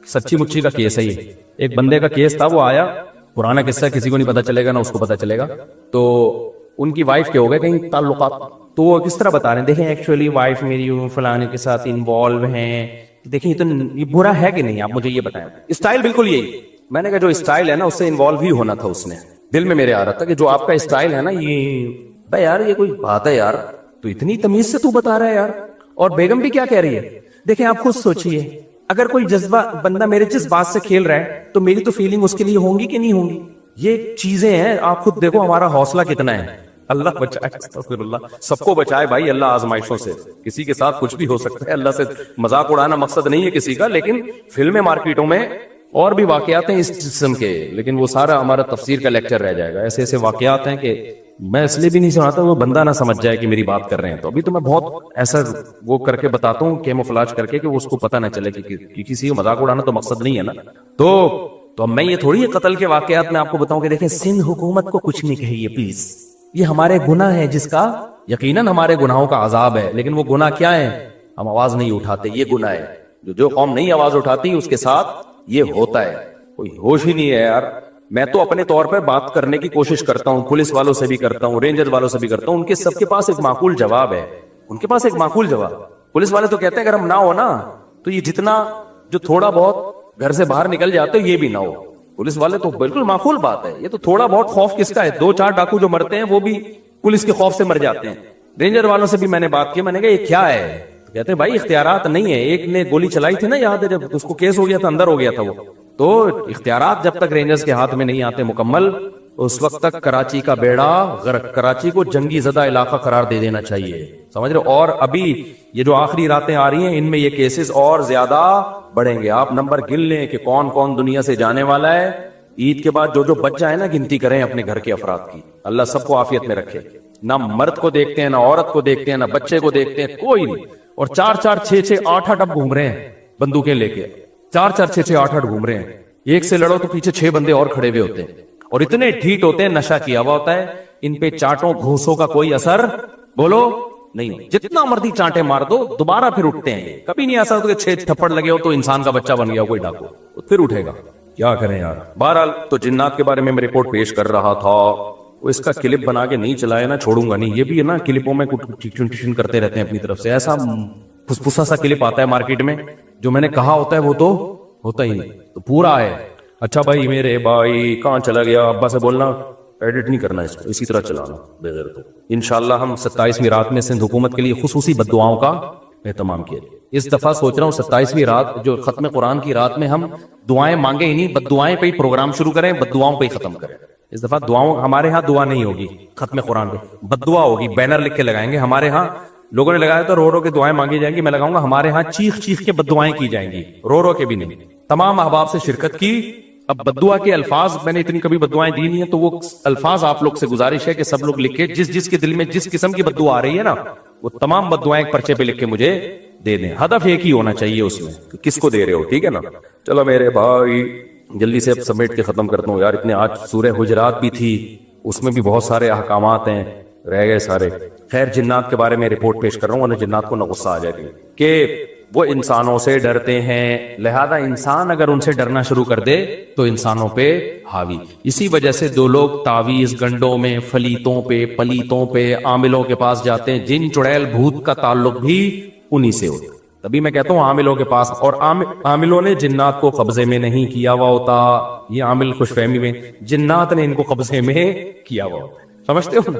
سچی مچی کا کیس ہے, یہ ایک بندے کا کیس تھا. وہ آیا, پرانا قصہ کسی کو نہیں پتا چلے گا نہ اس کو پتا چلے گا. تو ان کی وائف کے ہو گئے کہیں تعلقات. تو وہ کس طرح بتا رہے ہیں, دیکھیں ایکچولی وائف میری فلانے کے ساتھ انوالو ہیں, دیکھیں یہ برا ہے کہ نہیں, آپ مجھے یہ بتائیں. اسٹائل بالکل یہی. میں نے کہا جو اسٹائل ہے نا اس سے انوالو ہی ہونا تھا. اس نے دل میں میرے آ رہا تھا کہ جو آپ کا اسٹائل ہے نا یہ بھائی یار یہ کوئی بات ہے یار, تو اتنی تمیز سے تو بتا رہا ہے یار. اور بیگم بھی کیا کہہ رہی ہے, دیکھیں آپ خود سوچئے اگر کوئی جذبہ بندہ میرے جذبات سے کھیل رہا ہے تو میری تو فیلنگ اس کے لیے ہوں گی کہ نہیں ہوں گی. یہ چیزیں ہیں, آپ خود دیکھو ہمارا حوصلہ کتنا ہے. اللہ بچائے, استغفر اللہ, سب کو بچائے بھائی اللہ آزمائشوں سے. کسی کے ساتھ کچھ بھی ہو سکتا ہے, اللہ سے مذاق اڑانا مقصد نہیں ہے کسی کا. لیکن فلمیں مارکیٹوں میں اور بھی واقعات ہیں اس قسم کے, لیکن وہ سارا ہمارا تفسیر کا لیکچر رہ جائے گا. ایسے ایسے واقعات ہیں کہ میں اس لیے بھی نہیں سناتا وہ بندہ نہ سمجھ جائے کہ میری بات کر رہے ہیں. تو ابھی تو میں بہت ایسا وہ کر کے بتاتا ہوں کیموفلاج کر کے کہ وہ اس کو پتہ نہ چلے کہ کسی کو مذاق اڑانا تو مقصد نہیں ہے نا. تو اب میں یہ تھوڑی قتل کے واقعات میں آپ کو بتاؤں کہ دیکھیں سندھ حکومت کو کچھ نہیں کہیے پلیز, یہ ہمارے گناہ ہے جس کا یقیناً ہمارے گناہوں کا عذاب ہے. لیکن وہ گناہ کیا ہے, ہم آواز نہیں اٹھاتے, یہ گناہ ہے. جو قوم نہیں آواز اٹھاتی اس کے ساتھ یہ ہوتا ہے. کوئی ہوش ہی نہیں ہے یار. میں تو اپنے طور پر بات کرنے کی کوشش کرتا ہوں, پولیس والوں سے بھی کرتا ہوں, رینجر والوں سے بھی کرتا ہوں. ان کے سب کے پاس ایک معقول جواب ہے, ان کے پاس ایک معقول جواب. پولیس والے تو کہتے ہیں اگر ہم نہ ہو نا تو یہ جتنا جو تھوڑا بہت گھر سے باہر نکل جاتے یہ بھی نہ ہو. پولیس والے تو بالکل معقول بات ہے, یہ تو تھوڑا بہت خوف کس کا ہے, 2-4 ڈاکو جو مرتے ہیں وہ بھی پولیس کے خوف سے مر جاتے ہیں. رینجر والوں سے بھی میں نے بات کی, میں نے کہا یہ کیا ہے, کہتے ہیں بھائی اختیارات نہیں ہے. ایک نے گولی چلائی تھی نا, یاد ہے جب اس کو کیس ہو گیا تھا, اندر ہو گیا تھا وہ. تو اختیارات جب تک رینجرز کے ہاتھ میں نہیں آتے مکمل, اس وقت تک کراچی کا بیڑا غرق, کراچی کو جنگی زدہ علاقہ قرار دے دینا چاہیے, سمجھ رہے. اور ابھی یہ جو آخری راتیں آ رہی ہیں ان میں یہ کیسز اور زیادہ بڑھیں گے. آپ نمبر گن لیں کہ کون کون دنیا سے جانے والا ہے. عید کے بعد جو بچ جائے نا گنتی کریں اپنے گھر کے افراد کی. اللہ سب کو عافیت میں رکھے. نہ مرد کو دیکھتے ہیں, نہ عورت کو دیکھتے ہیں, نہ بچے کو دیکھتے ہیں, کوئی نہیں. اور 4-4 6-6 8-8 اب گھوم رہے ہیں بندوقیں لے کے, 4-4 6-6 8-8 گھوم رہے ہیں. ایک سے لڑو تو پیچھے 6 بندے اور کھڑے ہوئے ہوتے ہیں, اور اتنے ڈھیٹ ہوتے ہیں, نشہ کیا ہوا ہوتا ہے. ان پہ چانٹوں گھوسوں کا کوئی اثر بولو نہیں. جتنا مرضی چانٹے مار دو دوبارہ پھر اٹھتے ہیں. کبھی نہیں ایسا ہوتا کہ 6 تھپڑ لگے ہو تو انسان کا بچہ بن گیا کوئی ڈاکو, پھر اٹھے گا. کیا کریں یار. بہرحال تو جنات کے بارے میں رپورٹ پیش کر رہا تھا. وہ اس کا کلپ بنا کے نہیں چلایا نا, چھوڑوں گا نہیں. یہ بھی ہے نا کلپوں میں ٹیوشن کرتے رہتے ہیں اپنی طرف سے. ایسا پھسپھسا سا کلپ آتا ہے مارکیٹ میں, جو میں نے کہا ہوتا ہے وہ تو ہوتا ہی نہیں. تو پورا ہے. اچھا بھائی میرے بھائی کہاں چلا گیا, ابا سے بولنا ایڈٹ نہیں کرنا اس کو, اسی طرح چلانا بغیر. تو انشاءاللہ ہم 27ویں رات میں سندھ حکومت کے لیے خصوصی بد دعاؤں کا اہتمام کیا. اس دفعہ سوچ رہا ہوں 27ویں رات جو ختم قرآن کی رات میں ہم دعائیں مانگے ہی نہیں, بد دعائیں پہ ہی پروگرام شروع کریں, بد دعاؤں پہ ہی ختم کریں. اس دفعہ دعاؤں, ہمارے ہاں دعا نہیں ہوگی ختم قرآن پہ, بد دعا ہوگی. بینر لکھ کے لگائیں گے. ہمارے ہاں لوگوں نے لگایا تو رو رو کے دعائیں مانگی جائیں گی, میں لگاؤں گا ہمارے ہاں چیخ چیخ کے بد دعائیں کی جائیں گی, رو رو کے بھی نہیں. تمام احباب سے شرکت کی. اب بد دعا کے الفاظ میں نے اتنی کبھی بد دعائیں دی نہیں ہیں, تو وہ الفاظ آپ لوگ سے گزارش ہے کہ سب لوگ لکھ کے جس کے دل میں جس قسم کی بد دعا آ رہی ہے نا, وہ تمام بد دعائیں ایک پرچے پہ لکھ کے مجھے دے دیں. ہدف ایک ہی ہونا چاہیے اس میں, کس کو دے رہے ہو, ٹھیک ہے نا. چلو میرے بھائی جلدی سے اب سمیٹ کے ختم کرتا ہوں یار. اتنے آج سورہ حجرات بھی تھی, اس میں بھی بہت سارے احکامات ہیں, رہ گئے سارے. خیر جنات کے بارے میں رپورٹ پیش کر رہا ہوں, جنات کو نہ غصہ آ جائے گی کہ وہ انسانوں سے ڈرتے ہیں, لہذا انسان اگر ان سے ڈرنا شروع کر دے تو انسانوں پہ حاوی. اسی وجہ سے دو لوگ تعویذ گنڈوں میں, فلیتوں پہ, پلیتوں پہ, عاملوں کے پاس جاتے ہیں. جن چڑیل بھوت کا تعلق بھی انہی سے ہوتا. تبھی میں کہتا ہوں عاملوں کے پاس, اور عاملوں نے جنات کو قبضے میں نہیں کیا ہوا ہوتا. یہ عامل خوش فہمی میں, جنات نے ان کو قبضے میں کیا ہوا ہوتا. سمجھتے ہو نا,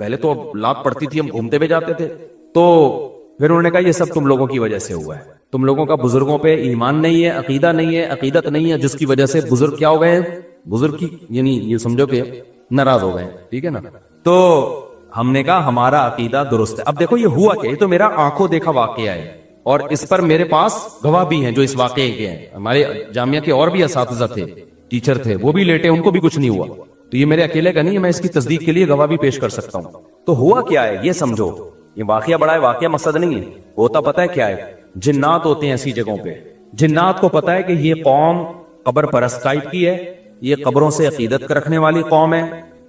پہلے تو لات پڑتی تھی, ہم گھومتے بھی جاتے تھے. تو پھر انہوں نے کہا یہ سب تم لوگوں کی وجہ سے ہوا ہے, تم لوگوں کا بزرگوں پہ ایمان نہیں ہے, عقیدہ نہیں ہے, عقیدت نہیں ہے, جس کی وجہ سے بزرگ کیا ہو گئے, بزرگ کی یعنی یہ سمجھو کہ ناراض ہو گئے. ٹھیک ہے نا. تو ہم نے کہا ہمارا عقیدہ درست ہے. اب دیکھو یہ ہوا کیا, یہ تو میرا آنکھوں دیکھا واقعہ ہے, اور اس پر میرے پاس گواہ بھی ہیں جو اس واقعے کے ہیں. ہمارے جامعہ کے اور بھی اساتذہ تھے, ٹیچر تھے, وہ بھی لیٹے, ان کو بھی کچھ نہیں ہوا. تو یہ میرے اکیلے کا نہیں ہے, میں اس کی تصدیق کے لیے گواہ بھی پیش کر سکتا ہوں. تو ہوا کیا ہے یہ سمجھو, یہ واقعہ بڑا ہے, واقعہ مقصد نہیں ہے. ہوتا پتہ ہے کیا ہے, جنات ہوتے ہیں ایسی جگہوں پہ. جنات کو پتا ہے کہ یہ قوم قبر پرست ٹائپ کی ہے, یہ قبروں سے عقیدت رکھنے والی قوم ہے.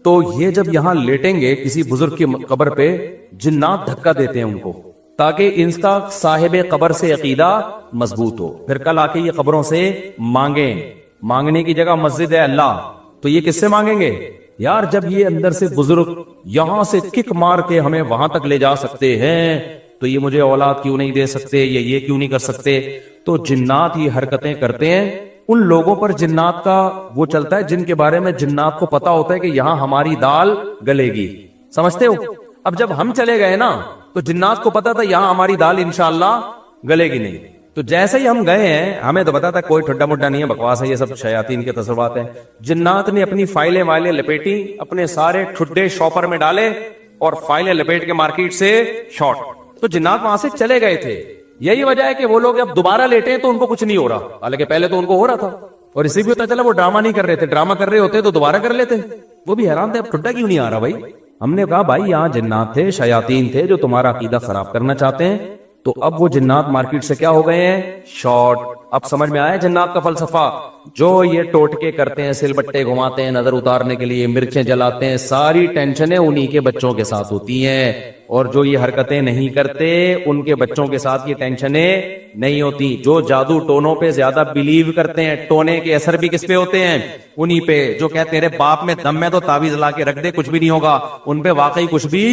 تو یہ جب یہاں لیٹیں گے کسی بزرگ کی قبر پہ, جنات دھکا دیتے ہیں ان کو تاکہ ان کا صاحب قبر سے عقیدہ مضبوط ہو. پھر کل آ کے یہ قبروں سے مانگیں, مانگنے کی جگہ مسجد ہے اللہ, تو یہ کس سے مانگیں گے یار؟ جب یہ اندر سے بزرگ یہاں سے کک مار کے ہمیں وہاں تک لے جا سکتے ہیں, تو یہ مجھے اولاد کیوں نہیں دے سکتے, یہ کیوں نہیں کر سکتے؟ تو جنات یہ حرکتیں کرتے ہیں. ان لوگوں پر جنات کا وہ چلتا ہے جن کے بارے میں جنات کو پتا ہوتا ہے کہ یہاں ہماری دال گلے گی. سمجھتے ہو؟ اب جب ہم چلے گئے نا تو جنات کو پتا تھا یہاں ہماری دال انشاءاللہ گلے گی نہیں. تو جیسے ہی ہم گئے ہیں, ہمیں تو پتا تھا کوئی ٹھڈا مڈا نہیں ہے, بکواس ہے, یہ سب شیاطین کے تصورات ہیں. جنات نے اپنی فائلیں وائلیں لپیٹی, اپنے سارے ٹھڈے شاپر میں ڈالے اور فائلیں لپیٹ کے مارکیٹ سے شارٹ. تو جنات وہاں سے چلے گئے تھے. یہی وجہ ہے کہ وہ لوگ اب دوبارہ لیٹے ہیں تو ان کو کچھ نہیں ہو رہا, حالانکہ پہلے تو ان کو ہو رہا تھا. اور اسی بھی پتا چلا وہ ڈرامہ نہیں کر رہے تھے, ڈرامہ کر رہے ہوتے تو دوبارہ کر لیتے. وہ بھی حیران تھے اب ٹھڈا کیوں نہیں آ رہا بھائی. ہم نے کہا بھائی یہاں جنات تھے, شیاطین تھے جو تمہارا عقیدہ خراب کرنا چاہتے ہیں. تو اب وہ جنات مارکیٹ سے کیا ہو گئے ہیں, شارٹ. اب سمجھ میں آیا جنات کا فلسفہ. جو یہ ٹوٹکے کرتے ہیں, سل بٹے گھماتے ہیں نظر اتارنے کے لیے, مرچیں جلاتے ہیں, ساری ٹینشنیں انہی کے بچوں کے ساتھ ہوتی ہیں. اور جو یہ حرکتیں نہیں کرتے ان کے بچوں کے ساتھ یہ ٹینشنیں نہیں ہوتی. جو جادو ٹونوں پہ زیادہ بلیو کرتے ہیں, ٹونے کے اثر بھی کس پہ ہوتے ہیں, انہی پہ. جو کہتے ہیں تیرے باپ میں دم ہے تو تعویذ لا کے رکھ دے کچھ بھی نہیں ہوگا, ان پہ واقعی کچھ بھی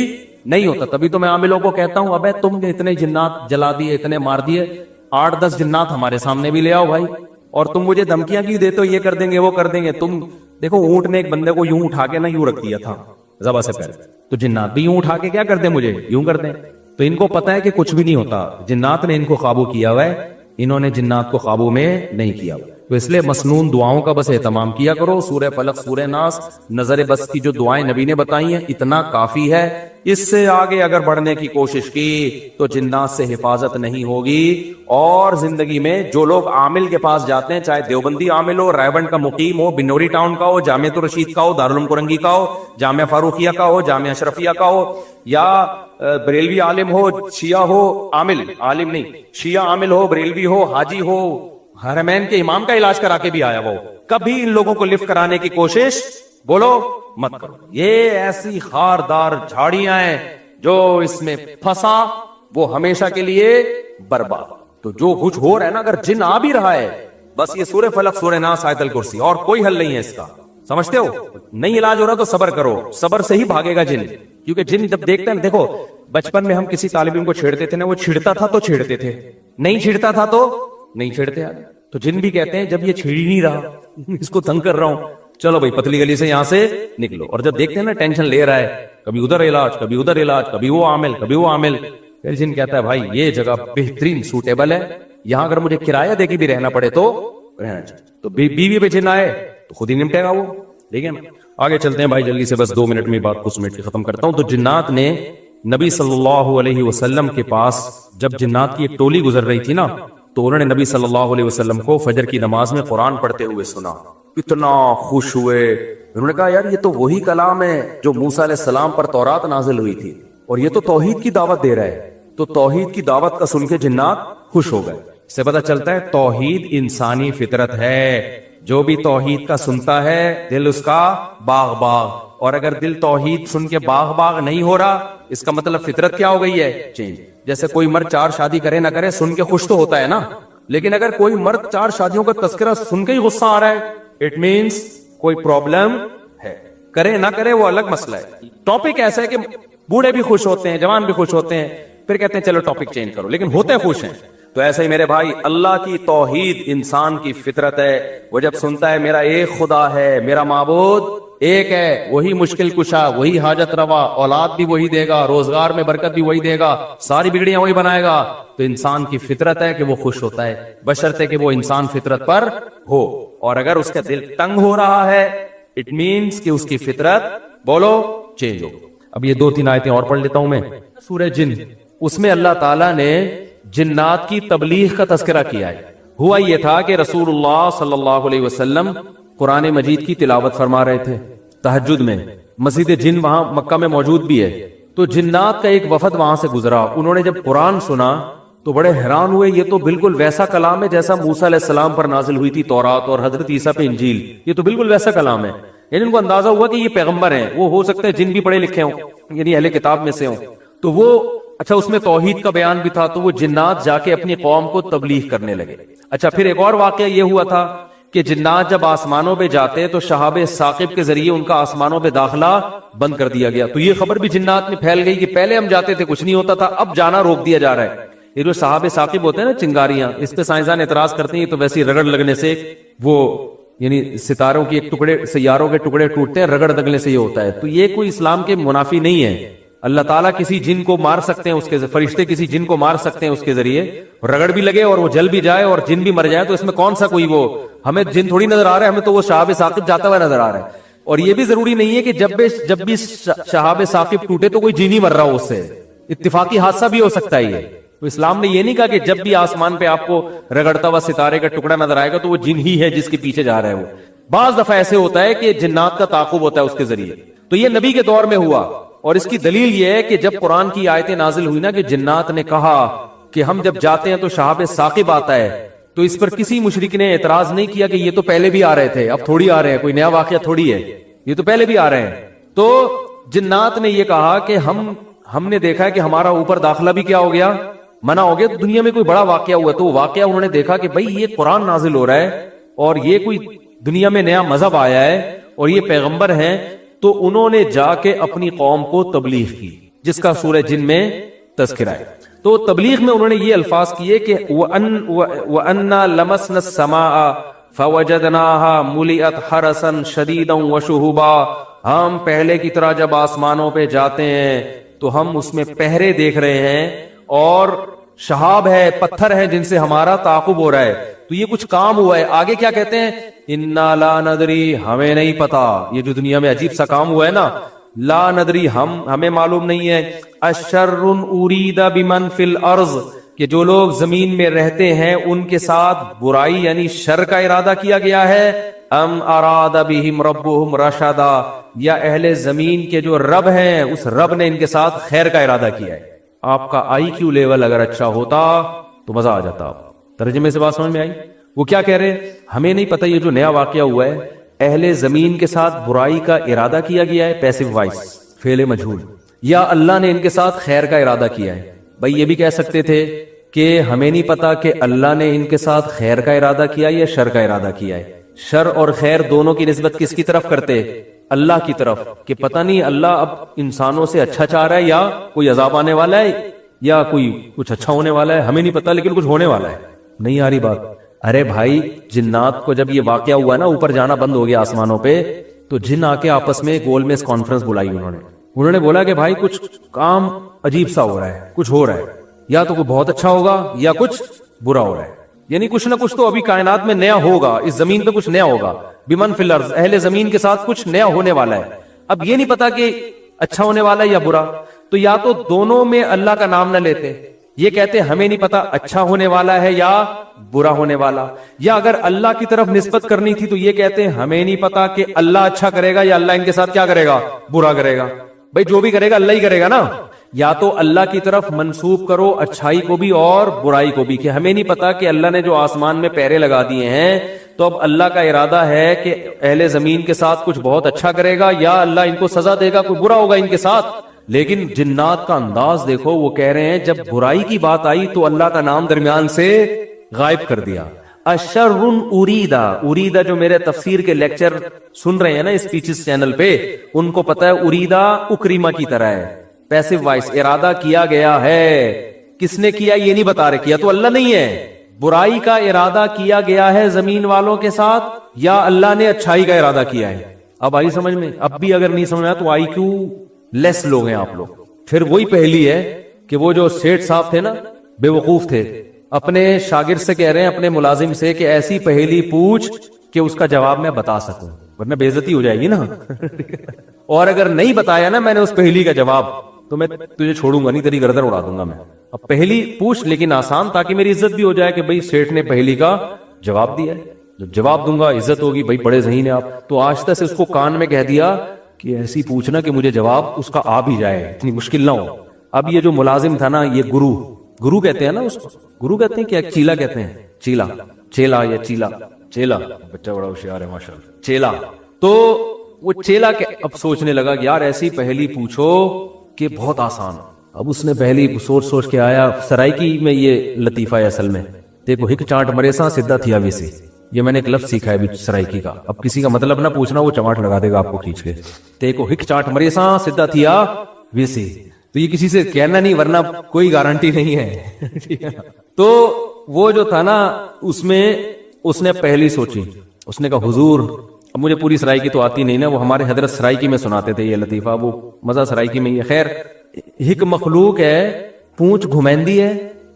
نہیں ہوتا. تبھی تو میں عاملوں کو کہتا ہوں ابے تم نے اتنے جنات جلا دیے, اتنے مار دیے, 8-10 جنات ہمارے سامنے بھی لے آؤ بھائی, اور تم مجھے دھمکیاں کیوں دیتے ہو, یہ کر دیں گے وہ کر دیں گے. تم دیکھو اونٹ نے ایک بندے کو یوں اٹھا کے نا یوں رکھ دیا تھا ذبح سے پہلے, تو جنات بھی یوں اٹھا کے کیا کر دیں, مجھے یوں کر دیں. تو ان کو پتا ہے کہ کچھ بھی نہیں ہوتا, جنات نے ان کو قابو کیا ہوا ہے, انہوں نے جنات کو قابو میں نہیں کیا. تو اس لیے مسنون دعاؤں کا بس اہتمام کیا کرو. سورہ فلق, سورہ ناس, نظر بس کی جو دعائیں نبی نے بتائی ہیں اتنا کافی ہے. اس سے آگے اگر بڑھنے کی کوشش کی تو جنات سے حفاظت نہیں ہوگی. اور زندگی میں جو لوگ عامل کے پاس جاتے ہیں, چاہے دیوبندی عامل ہو, رائبنڈ کا مقیم ہو, بنوری ٹاؤن کا ہو, جامعہ الرشید کا ہو, دارالعلوم کرنگی کا ہو, جامعہ فاروقیہ کا ہو, جامعہ اشرفیہ کا ہو, یا بریلوی عالم ہو, شیعہ ہو, عامل عالم نہیں, شیعہ عامل ہو, بریلوی ہو, حاجی ہو, حرمین کے امام کا علاج کرا کے بھی آیا, وہ کبھی ان لوگوں کو لفٹ کرانے کی کوشش بولو مت کرو. یہ ایسی خاردار جھاڑیاں ہیں جو اس میں پھنسا وہ ہمیشہ کے لیے برباد. تو جو کچھ ہو رہا ہے نا, اگر جن آ بھی رہا ہے, بس یہ سورہ فلق, سورہ ناس, آیت الکرسی, اور کوئی حل نہیں ہے اس کا. سمجھتے ہو؟ نہیں علاج ہو رہا تو صبر کرو, صبر سے ہی بھاگے گا جن. کیونکہ جن جب دیکھتے ہیں, دیکھو بچپن میں ہم کسی طالب علم کو چھیڑتے تھے نا, وہ چھڑتا تھا تو چھیڑتے تھے, نہیں چھڑتا تھا تو نہیں چھیڑتے. تو جن بھی کہتے ہیں جب یہ چھیڑ ہی نہیں رہا, اس کو تنگ کر رہا ہوں, چلو بھائی پتلی گلی سے یہاں سے نکلو. اور جب دیکھتے ہیں نا ٹینشن لے رہا ہے, کبھی ادھر علاج, کبھی ادھر علاج, کبھی وہ عامل, کبھی وہ عامل, پھر جن کہتا ہے بھائی یہ جگہ بہترین سوٹیبل ہے, یہاں اگر مجھے کرایہ دے کے بھی رہنا پڑے تو رہنا چاہیے. تو بیوی پہ جن آئے تو خود ہی نمٹے گا وہ. ٹھیک ہے, آگے چلتے ہیں بھائی جلدی سے, بس 2 منٹ میں بات کچھ منٹ کی ختم کرتا ہوں. تو جنات نے نبی صلی اللہ علیہ وسلم کے پاس, جب جنات کی ایک ٹولی گزر رہی تھی نا, تو انہوں نے نبی صلی اللہ علیہ وسلم کو فجر کی نماز میں قرآن پڑھتے ہوئے سنا. اتنا خوش ہوئے, انہوں نے کہا یار یہ تو وہی کلام ہے جو موسیٰ علیہ السلام پر تورات نازل ہوئی تھی, اور یہ تو توحید کی دعوت دے رہا ہے. تو توحید کی دعوت کا سن کے جنات خوش ہو گئے. اس سے پتہ چلتا ہے توحید انسانی فطرت ہے. جو بھی توحید کا سنتا ہے دل اس کا باغ باغ, اور اگر دل توحید سن کے باغ باغ نہیں ہو رہا, اس کا مطلب فطرت کیا ہو گئی ہے, چینج. جیسے کوئی مرد 4 شادی کرے نہ کرے, سن کے خوش تو ہوتا ہے نا, لیکن اگر کوئی مرد 4 شادیوں کا تذکرہ سن کے ہی غصہ آ رہا ہے, اٹ مینس کوئی پرابلم ہے. کرے نہ کرے وہ الگ مسئلہ ہے. ٹاپک ایسا ہے کہ بوڑھے بھی خوش ہوتے ہیں, جوان بھی خوش ہوتے ہیں, پھر کہتے ہیں چلو ٹاپک چینج کرو, لیکن ہوتے خوش ہیں. تو ایسے ہی میرے بھائی, اللہ کی توحید انسان کی فطرت ہے. وہ جب سنتا ہے میرا ایک خدا ہے, میرا معبود ایک ہے وہی مشکل کشا, وہی حاجت روا, اولاد بھی وہی دے گا, روزگار میں برکت بھی وہی دے گا, ساری بگڑیاں وہی بنائے گا. تو انسان کی فطرت ہے کہ وہ خوش ہوتا ہے, بشرطے کہ وہ انسان فطرت پر ہو. اور اگر اس کا دل تنگ ہو رہا ہے, اٹ مینس کہ اس کی فطرت بولو چینج ہو. اب یہ 2-3 آیتیں اور پڑھ لیتا ہوں میں. سورہ جن, اس میں اللہ تعالیٰ نے جنات کی تبلیغ کا تذکرہ کیا ہے. ہوا یہ تھا کہ رسول اللہ صلی اللہ علیہ وسلم قرآن مجید کی تلاوت فرما رہے تھے تہجد میں. مسجد جن وہاں مکہ میں موجود بھی ہے. تو جنات کا ایک وفد وہاں سے گزرا. انہوں نے جب قرآن سنا تو بڑے حیران ہوئے. یہ تو بالکل ویسا کلام ہے جیسا موسیٰ علیہ السلام پر نازل ہوئی تھی تورات, اور حضرت عیسیٰ پہ انجیل. یہ تو بالکل ویسا کلام ہے. یعنی ان کو اندازہ ہوا کہ یہ پیغمبر ہیں. وہ ہو سکتے ہیں جن بھی پڑھے لکھے ہوں, یعنی اہل کتاب میں سے ہوں. تو وہ اچھا اس میں توحید کا بیان بھی تھا. تو وہ جنات جا کے اپنی قوم کو تبلیغ کرنے لگے. اچھا پھر ایک اور واقعہ یہ ہوا تھا کہ جنات جب آسمانوں پہ جاتے تو شہاب ثاقب کے ذریعے ان کا آسمانوں پہ داخلہ بند کر دیا گیا. تو یہ خبر بھی جنات میں پھیل گئی کہ پہلے ہم جاتے تھے کچھ نہیں ہوتا تھا, اب جانا روک دیا جا رہا ہے. یہ جو شہاب ثاقب ہوتے ہیں نا, چنگاریاں, اس پہ سائنسدان اعتراض کرتے ہیں تو ویسی رگڑ لگنے سے وہ یعنی ستاروں کے ایک ٹکڑے, سیاروں کے ٹکڑے ٹوٹتے ہیں, رگڑ لگنے سے یہ ہوتا ہے. تو یہ کوئی اسلام کے منافی نہیں ہے. اللہ تعالیٰ کسی جن کو مار سکتے ہیں, اس کے فرشتے کسی جن کو مار سکتے ہیں اس کے ذریعے, رگڑ بھی لگے اور وہ جل بھی جائے اور جن بھی مر جائے. تو اس میں کون سا کوئی وہ, ہمیں جن تھوڑی نظر آ رہا ہے, ہمیں تو وہ شہاب ثاقب جاتا ہوا نظر آ رہا ہے. اور یہ بھی ضروری نہیں ہے کہ جب بھی شہاب ثاقب ٹوٹے تو کوئی جن ہی مر رہا ہو, اس سے اتفاقی حادثہ بھی ہو سکتا ہے. یہ تو اسلام نے یہ نہیں کہا کہ جب بھی آسمان پہ آپ کو رگڑتا ہوا ستارے کا ٹکڑا نظر آئے گا تو وہ جن ہی ہے جس کے پیچھے جا رہا ہے. وہ بعض دفعہ ایسے ہوتا ہے کہ جنات کا تعاقب ہوتا ہے اس کے ذریعے. تو یہ نبی کے دور میں ہوا, اور اس کی دلیل یہ ہے کہ جب قرآن کی آیتیں نازل ہوئی نا کہ جنات نے کہا کہ ہم جب جاتے ہیں تو شہاب ثاقب آتا ہے, تو اس پر کسی مشرک نے اعتراض نہیں کیا کہ یہ تو پہلے بھی آ رہے تھے, اب تھوڑی آ رہے ہیں, کوئی نیا واقعہ تھوڑی ہے, یہ تو پہلے بھی آ رہے ہیں. تو جنات نے یہ کہا کہ ہم نے دیکھا ہے کہ ہمارا اوپر داخلہ بھی کیا ہو گیا, منع ہو گیا. تو دنیا میں کوئی بڑا واقعہ ہوا, تو واقعہ انہوں نے دیکھا کہ بھائی یہ قرآن نازل ہو رہا ہے اور یہ کوئی دنیا میں نیا مذہب آیا ہے اور یہ پیغمبر ہیں. تو انہوں نے جا کے اپنی قوم کو تبلیغ کی, جس کا سورہ جن میں تذکرہ ہے. تو تبلیغ میں انہوں نے یہ الفاظ کیے کہ وَأَنَّا لَمَسْنَا السَّمَاءَ فَوَجَدْنَاهَا مُلِئَتْ حَرَسًا شَدِيدًا وَشُهُبًا. ہم پہلے کی طرح جب آسمانوں پہ جاتے ہیں تو ہم اس میں پہرے دیکھ رہے ہیں اور شہاب ہے, پتھر ہیں جن سے ہمارا تعاقب ہو رہا ہے. تو یہ کچھ کام ہوا ہے. آگے کیا کہتے ہیں, اِنَّا لَا نَدْرِي, ہمیں نہیں پتا. یہ جو دنیا میں عجیب سا کام ہوا ہے نا, لا ندری, ہمیں معلوم نہیں ہے. اشر ارید بمن فی الارض, کہ جو لوگ زمین میں رہتے ہیں ان کے ساتھ برائی یعنی شر کا ارادہ کیا گیا ہے. ام اراد بہم ربہم رشدا, یا اہل زمین کے جو رب ہیں اس رب نے ان کے ساتھ خیر کا ارادہ کیا ہے. آپ کا آئی کیو لیول اگر اچھا ہوتا تو مزہ آ جاتا. ترجمے سے بات سمجھ میں آئی؟ وہ کیا کہہ رہے ہیں, ہمیں نہیں پتہ یہ جو نیا واقعہ ہوا ہے, اہل زمین کے ساتھ برائی کا ارادہ کیا گیا ہے, پیسو وائس فعل مجہول, یا اللہ نے ان کے ساتھ خیر کا ارادہ کیا ہے. بھائی یہ بھی کہہ سکتے تھے کہ ہمیں نہیں پتا کہ اللہ نے ان کے ساتھ خیر کا ارادہ کیا یا شر کا ارادہ کیا ہے. شر اور خیر دونوں کی نسبت کس کی طرف کرتے, اللہ کی طرف, کہ پتہ نہیں اللہ اب انسانوں سے اچھا چاہ رہا ہے یا کوئی عذاب آنے والا ہے یا کوئی کچھ اچھا ہونے والا ہے, ہمیں نہیں پتا لیکن کچھ ہونے والا ہے. نہیں آ رہی بات. ارے بھائی جنات کو جب یہ واقعہ ہوا نا, اوپر جانا بند ہو گیا آسمانوں پہ, تو جن آ کے آپس میں گول میں کانفرنس بلائی. انہوں نے بولا کہ بھائی کچھ کام عجیب سا ہو رہا ہے, کچھ ہو رہا ہے, یا تو کوئی بہت اچھا ہوگا یا کچھ برا ہو رہا ہے. یعنی کچھ نہ کچھ تو ابھی کائنات میں نیا ہوگا, اس زمین پہ کچھ نیا ہوگا. بمن فی الارض, اہل زمین کے ساتھ کچھ نیا ہونے والا ہے. اب یہ نہیں پتا کہ اچھا ہونے والا ہے یا برا, تو یا تو دونوں میں اللہ کا نام نہ لیتے, یہ کہتے ہمیں نہیں پتا اچھا ہونے والا ہے یا برا ہونے والا, یا اگر اللہ کی طرف نسبت کرنی تھی تو یہ کہتے ہمیں نہیں پتا کہ اللہ اچھا کرے گا یا اللہ ان کے ساتھ کیا کرے گا, برا کرے گا. بھائی جو بھی کرے گا اللہ ہی کرے گا نا. یا تو اللہ کی طرف منسوب کرو اچھائی کو بھی اور برائی کو بھی, کہ ہمیں نہیں پتا کہ اللہ نے جو آسمان میں پیرے لگا دیے ہیں تو اب اللہ کا ارادہ ہے کہ اہل زمین کے ساتھ کچھ بہت اچھا کرے گا یا اللہ ان کو سزا دے گا, کوئی برا ہوگا ان کے ساتھ. لیکن جنات کا انداز دیکھو, وہ کہہ رہے ہیں جب برائی کی بات آئی تو اللہ کا نام درمیان سے غائب کر دیا. اشر اریدا, اریدا جو میرے تفسیر کے لیکچر سن رہے ہیں نا اسپیچز چینل پہ, ان کو پتا ہے اریدا اکریما کی طرح ہے, پیسو وائس, ارادہ کیا گیا ہے. کس نے کیا یہ نہیں بتا رہے, کیا تو اللہ نہیں ہے. برائی کا ارادہ کیا گیا ہے زمین والوں کے ساتھ یا اللہ نے اچھائی کا ارادہ کیا ہے. اب آئی سمجھ میں؟ اب بھی اگر نہیں سمجھ آیا تو آئی کیو لیس لوگ ہیں آپ لوگ. پھر وہی پہلی ہے کہ وہ جو سیٹھ صاحب تھے نا بے وقوف تھے, اپنے شاگرد سے کہہ رہے ہیں, اپنے ملازم سے, کہ ایسی پہلی پوچھ کہ اس کا جواب میں بتا سکوں, ورنہ بے عزتی ہو جائے گی نا. اور اگر نہیں بتایا نا میں نے اس پہلی کا جواب تو میں تجھے چھوڑوں گا نہیں, تیری گردن اڑا دوں گا میں. اب پہلی پوچھ لیکن آسان, تاکہ میری عزت بھی ہو جائے کہ بھئی سیٹھ نے پہلی کا جواب دیا ہے, جب جواب دوں گا عزت ہوگی, بھئی بڑے ذہین ہیں آپ. تو آہستہ سے اس کو کان میں کہہ دیا کہ ایسی پوچھنا کہ مجھے جواب اس کا آ بھی جائے, اتنی مشکل نہ ہو. اب یہ جو ملازم تھا نا, یہ گرو کہتے ہیں نا اس کو, گرو کہتے ہیں کہ چیلا کہتے ہیں, چیلا یا چیلا, بچہ بڑا ہوشیار ہے ماشاءاللہ, چیلا. تو وہ چیلا اب سوچنے لگا کہ یار ایسی پہلی پوچھو کہ بہت آسان. اب اس نے پہلی سوچ کے آیا, سرائکی میں یہ لطیفہ ہے اصل میں, دیکھو ہک چانٹ مرے سا سدھا تھیا ویسی, یہ میں نے ایک لفظ سیکھا ہے ابھی سرائکی کا. اب کسی کا مطلب نہ پوچھنا, وہ چماٹ لگا دے گا آپ کو کھینچ کے. دیکھو ہک چانٹ مرے سا سدھا تھیا ویسی, تو یہ کسی سے کہنا نہیں ورنہ کوئی گارنٹی نہیں ہے. تو وہ جو تھا نا اس نے پہلی سوچی, اس نے کہا حضور, اب مجھے پوری سرائکی تو آتی نہیں نا, وہ ہمارے حضرت سرائکی میں سناتے تھے یہ لطیفہ, وہ مزہ سرائکی میں. یہ خیر ہک مخلوق ہے, پونچھ گھمیندی ہے,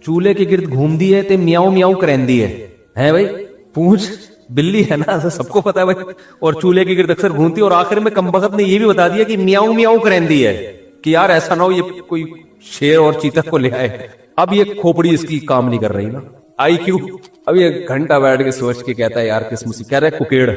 چولہے کے گرد گھومدی ہے, تے میاؤں میاؤں کرندی ہے بھائی. پونچھ بلی ہے نا, سب کو پتا ہے بھائی, اور چولہے کے گرد اکثر گھومتی, اور آخر میں کمبخت نے یہ بھی بتا دیا کہ میاؤں میاؤں کرندی ہے, کہ یار ایسا نہ ہو یہ کوئی شیر اور چیتا کو لے آئے. اب یہ کھوپڑی اس کی کام نہیں کر رہی نا, آئی کیوں. اب یہ گھنٹہ بیٹھ کے سوچ کے کہتا ہے یار کس مجھ سے, کہہ رہے ککیڑ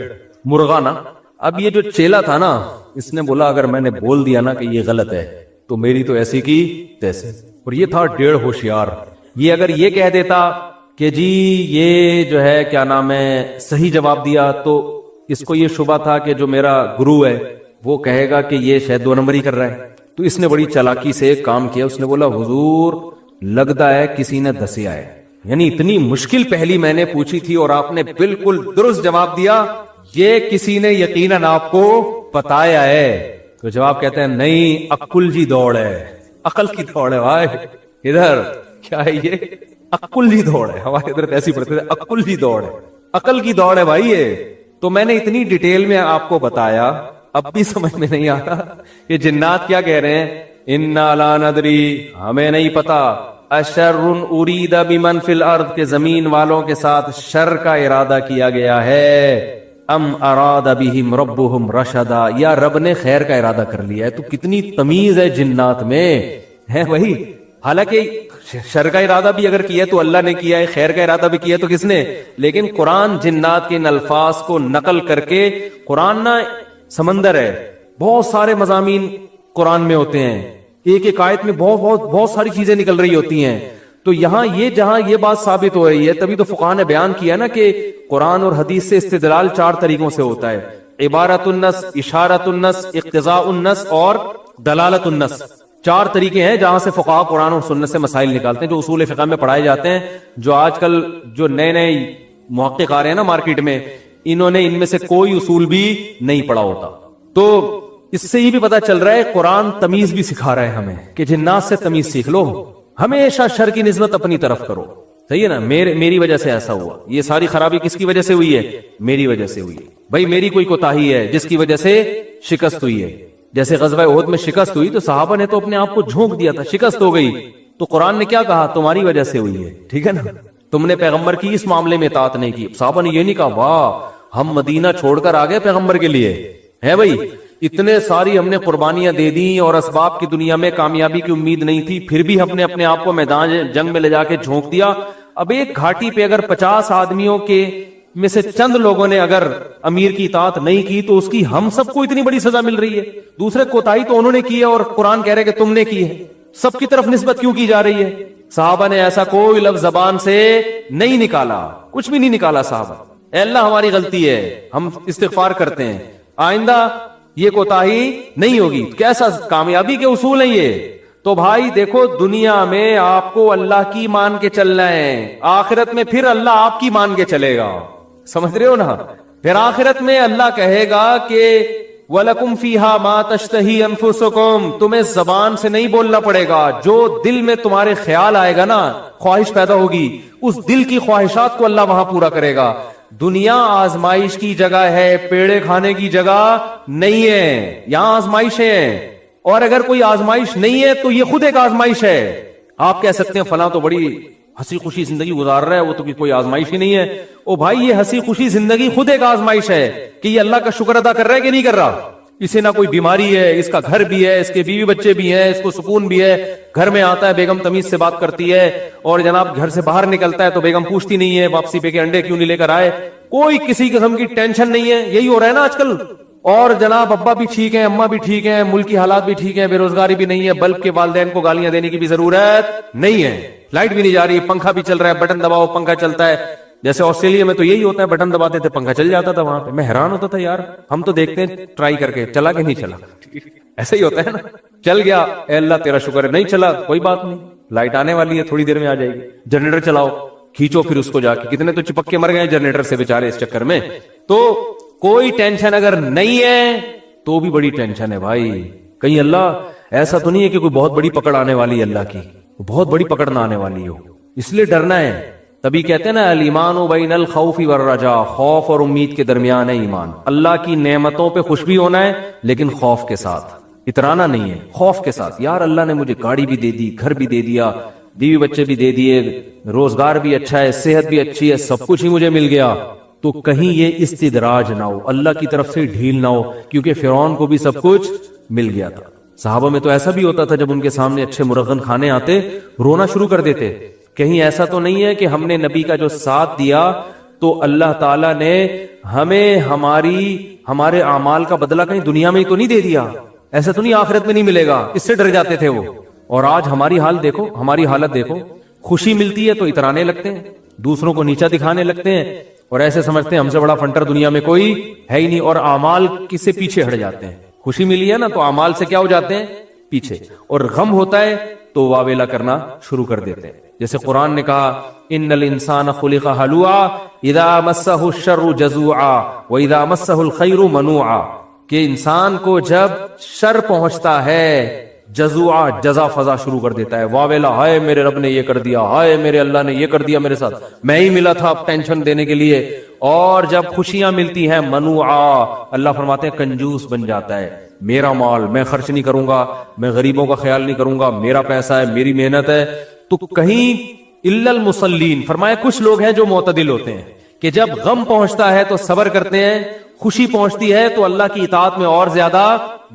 مرغا نا. اب یہ جو چیلا تھا نا, اس نے بولا اگر میں نے بول دیا نا کہ یہ غلط ہے تو میری تو ایسی کی تیسے. اور یہ تھا ڈیڑھ ہوشیار. یہ اگر یہ کہہ دیتا کہ جی یہ جو ہے کیا نام ہے صحیح جواب دیا, تو اس کو یہ شبہ تھا کہ جو میرا گرو ہے وہ کہے گا کہ یہ شاید 2 نمبری کر رہا ہے. تو اس نے بڑی چالاکی سے ایک کام کیا, اس نے بولا حضور لگتا ہے کسی نے دسیا ہے, یعنی اتنی مشکل پہلی میں نے پوچھی تھی اور آپ نے بالکل درست جواب دیا, یہ کسی نے یقیناً آپ کو بتایا ہے. تو جواب کہتے ہیں نہیں, عقل جی دوڑ ہے, عقل کی دوڑ ہے بھائی. ادھر کیا ہے یہ عقل جی دوڑ ہے, ہمارے ادھر ایسی پڑھتے تھے عقل جی دوڑ ہے, عقل کی دوڑ ہے بھائی یہ. تو میں نے اتنی ڈیٹیل میں آپ کو بتایا, اب بھی سمجھ میں نہیں آتا کہ جنات کیا کہہ رہے ہیں, انا لا ندری, ہمیں نہیں پتا, اشر ارید بمن فی الارض, کے زمین والوں کے ساتھ شر کا ارادہ کیا گیا ہے, ام اراد بہم ربہم رشدا, یا رب نے خیر کا ارادہ کر لیا ہے. تو کتنی تمیز ہے جنات میں ہے وہی. حالانکہ شر کا ارادہ بھی اگر کیا تو اللہ نے کیا ہے, خیر کا ارادہ بھی کیا تو کس نے, لیکن قرآن جنات کے ان الفاظ کو نقل کر کے, قرآن نا سمندر ہے, بہت سارے مضامین قرآن میں ہوتے ہیں, ایک ایک آیت میں بہت ساری چیزیں نکل رہی ہوتی ہیں. تو یہاں یہ جہاں یہ بات ثابت ہو رہی ہے, تبھی تو فقہاء نے بیان کیا نا کہ قرآن اور حدیث سے استدلال 4 طریقوں سے ہوتا ہے, عبارت النص, اشارت النص, اقتضاء النص اور دلالت النص. 4 طریقے ہیں جہاں سے فقہاء قرآن اور سنت سے مسائل نکالتے ہیں, جو اصول فقہ میں پڑھائے جاتے ہیں. جو آج کل جو نئے محقق آ رہے ہیں نا مارکیٹ میں, انہوں نے ان میں سے کوئی اصول بھی نہیں پڑھا ہوتا. تو اس سے یہ بھی پتا چل رہا ہے قرآن تمیز بھی سکھا رہا ہے ہمیں کہ جنات سے تمیز سیکھ لو, ہمیشہ شر کی نسبت اپنی طرف کرو. صحیح ہے نا, میری وجہ سے ایسا ہوا, یہ ساری خرابی کس کی وجہ سے ہوئی ہے, میری وجہ سے ہوئی ہے. بھائی میری کوئی کوتاہی ہے جس کی وجہ سے شکست ہوئی ہے. جیسے غزوہ احد میں شکست ہوئی تو صحابہ نے تو اپنے آپ کو جھونک دیا تھا, شکست ہو گئی, تو قرآن نے کیا کہا, تمہاری وجہ سے ہوئی ہے. ٹھیک ہے نا, تم نے پیغمبر کی اس معاملے میں اطاعت نہیں کی. صحابہ نے یہ نہیں کہا واہ ہم مدینہ چھوڑ کر آ گئے پیغمبر کے لیے, ہے بھائی اتنے ساری ہم نے قربانیاں دے دی اور اسباب کی دنیا میں کامیابی کی امید نہیں تھی, پھر بھی ہم نے اپنے آپ کو میدان جنگ میں لے جا کے جھونک دیا. اب ایک گھاٹی پہ اگر 50 آدمیوں کے میں سے چند لوگوں نے اگر امیر کی اطاعت نہیں کی تو اس کی ہم سب کو اتنی بڑی سزا مل رہی ہے. دوسرے کوتاہی تو انہوں نے کی ہے اور قرآن کہہ رہے کہ تم نے کی ہے, سب کی طرف نسبت کیوں کی جا رہی ہے؟ صحابہ نے ایسا کوئی لفظ زبان سے نہیں نکالا, کچھ بھی نہیں نکالا صحابہ. اے اللہ ہماری غلطی ہے, ہم استغفار کرتے ہیں, آئندہ یہ کوتاہی نہیں ہوگی. کیسا کامیابی کے اصول ہیں یہ. تو بھائی دیکھو دنیا میں آپ کو اللہ کی مان کے چلنا ہے, آخرت میں پھر اللہ آپ کی مان کے چلے گا. سمجھ رہے ہو نا, پھر آخرت میں اللہ کہے گا کہ وَلَكُمْ فِيهَا مَا تَشْتَهِي أَنفُسُكُمْ, تمہیں زبان سے نہیں بولنا پڑے گا, جو دل میں تمہارے خیال آئے گا نا, خواہش پیدا ہوگی, اس دل کی خواہشات کو اللہ وہاں پورا کرے گا. دنیا آزمائش کی جگہ ہے، پیڑے کھانے کی جگہ نہیں ہے، یہاں آزمائشیں ہیں، اور اگر کوئی آزمائش نہیں ہے تو یہ خود ایک آزمائش ہے. آپ کہہ سکتے ہیں فلاں تو بڑی ہنسی خوشی زندگی گزار رہا ہے، وہ تو کوئی آزمائش ہی نہیں ہے. او بھائی، یہ ہنسی خوشی زندگی خود ایک آزمائش ہے کہ یہ اللہ کا شکر ادا کر رہا ہے کہ نہیں کر رہا. اسے نہ کوئی بیماری ہے، اس کا گھر بھی ہے، اس کے بیوی بچے بھی ہیں، اس کو سکون بھی ہے، گھر میں آتا ہے بیگم تمیز سے بات کرتی ہے، اور جناب گھر سے باہر نکلتا ہے تو بیگم پوچھتی نہیں ہے واپسی پہ کہ انڈے کیوں نہیں لے کر آئے. کوئی کسی قسم کی ٹینشن نہیں ہے. یہی ہو رہا ہے نا آج کل. اور جناب ابا بھی ٹھیک ہیں، اماں بھی ٹھیک ہیں، ملک کی حالات بھی ٹھیک ہیں، بے روزگاری بھی نہیں ہے، بلکہ والدین کو گالیاں دینے کی بھی ضرورت نہیں ہے. لائٹ بھی نہیں جا رہی، پنکھا بھی چل رہا ہے، بٹن دباؤ پنکھا چلتا ہے. جیسے آسٹریلیا میں تو یہی ہوتا ہے، بٹن دباتے تھے پنکھا چل جاتا تھا. وہاں پہ میں حیران ہوتا تھا، یار ہم تو دیکھتے ہیں ٹرائی کر کے چلا کہ نہیں چلا. ایسا ہی ہوتا ہے نا، چل گیا اے اللہ تیرا شکر ہے، نہیں چلا کوئی بات نہیں، لائٹ آنے والی ہے تھوڑی دیر میں آ جائے گی. جنریٹر چلاؤ، کھینچو پھر اس کو جا کے، کتنے تو چپک کے مر گئے جنریٹر سے بیچارے اس چکر میں. تو کوئی ٹینشن اگر نہیں ہے تو بھی بڑی ٹینشن ہے بھائی. کہیں اللہ ایسا تو نہیں ہے کہ کوئی بہت بڑی پکڑ آنے والی ہے اللہ کی، بہت بڑی پکڑ نہ آنے والی ہو، اس لیے ڈرنا ہے. تبھی کہتے ہیں نا الایمان بین الخوف والرجاء، خوف اور امید کے درمیان ہے ایمان. اللہ کی نعمتوں پہ خوش بھی ہونا ہے لیکن خوف کے ساتھ، اترانا نہیں ہے، خوف کے ساتھ. یار اللہ نے مجھے گاڑی بھی دے دی، گھر بھی دے دیا، بیوی بچے بھی دے دیے، روزگار بھی اچھا ہے، صحت بھی اچھی ہے، سب کچھ ہی مجھے مل گیا، تو کہیں یہ استدراج نہ ہو، اللہ کی طرف سے ڈھیل نہ ہو، کیونکہ فرعون کو بھی سب کچھ مل گیا تھا. صحابہ میں تو ایسا بھی ہوتا تھا جب ان کے سامنے اچھے مرغن کھانے آتے رونا شروع کر دیتے. کہیں ایسا تو نہیں ہے کہ ہم نے نبی کا جو ساتھ دیا تو اللہ تعالیٰ نے ہمیں ہمارے اعمال کا بدلہ کہیں دنیا میں ہی تو نہیں دے دیا، ایسا تو نہیں آخرت میں نہیں ملے گا. اس سے ڈر جاتے تھے وہ. اور آج ہماری حال دیکھو، ہماری حالت دیکھو، خوشی ملتی ہے تو اترانے لگتے ہیں، دوسروں کو نیچا دکھانے لگتے ہیں، اور ایسے سمجھتے ہیں ہم سے بڑا فنٹر دنیا میں کوئی ہے ہی نہیں، اور اعمال کس سے پیچھے ہٹ جاتے ہیں. خوشی ملی ہے نا تو اعمال سے کیا ہو جاتے ہیں؟ پیچھے. اور غم ہوتا ہے تو واویلا کرنا شروع کر دیتے ہیں. جیسے قرآن نے کہا ان الانسان خلق ہلوعا اذا مسہ الشر جزوعا واذا مسہ الخیر منوعا، کہ انسان کو جب شر پہنچتا ہے جزوعا، جزا فضا شروع کر دیتا ہے، واویلا، ہائے میرے رب نے یہ کر دیا، ہائے میرے اللہ نے یہ کر دیا میرے ساتھ، میں ہی ملا تھا ٹینشن دینے کے لیے. اور جب خوشیاں ملتی ہیں منوعا، اللہ فرماتے ہیں کنجوس بن جاتا ہے، میرا مال میں خرچ نہیں کروں گا، میں غریبوں کا خیال نہیں کروں گا، میرا پیسہ ہے، میری محنت ہے. تو کہیں الا المصلین، فرمایا کچھ لوگ ہیں جو معتدل ہوتے ہیں کہ جب غم پہنچتا ہے تو صبر کرتے ہیں، خوشی پہنچتی ہے تو اللہ کی اطاعت میں اور زیادہ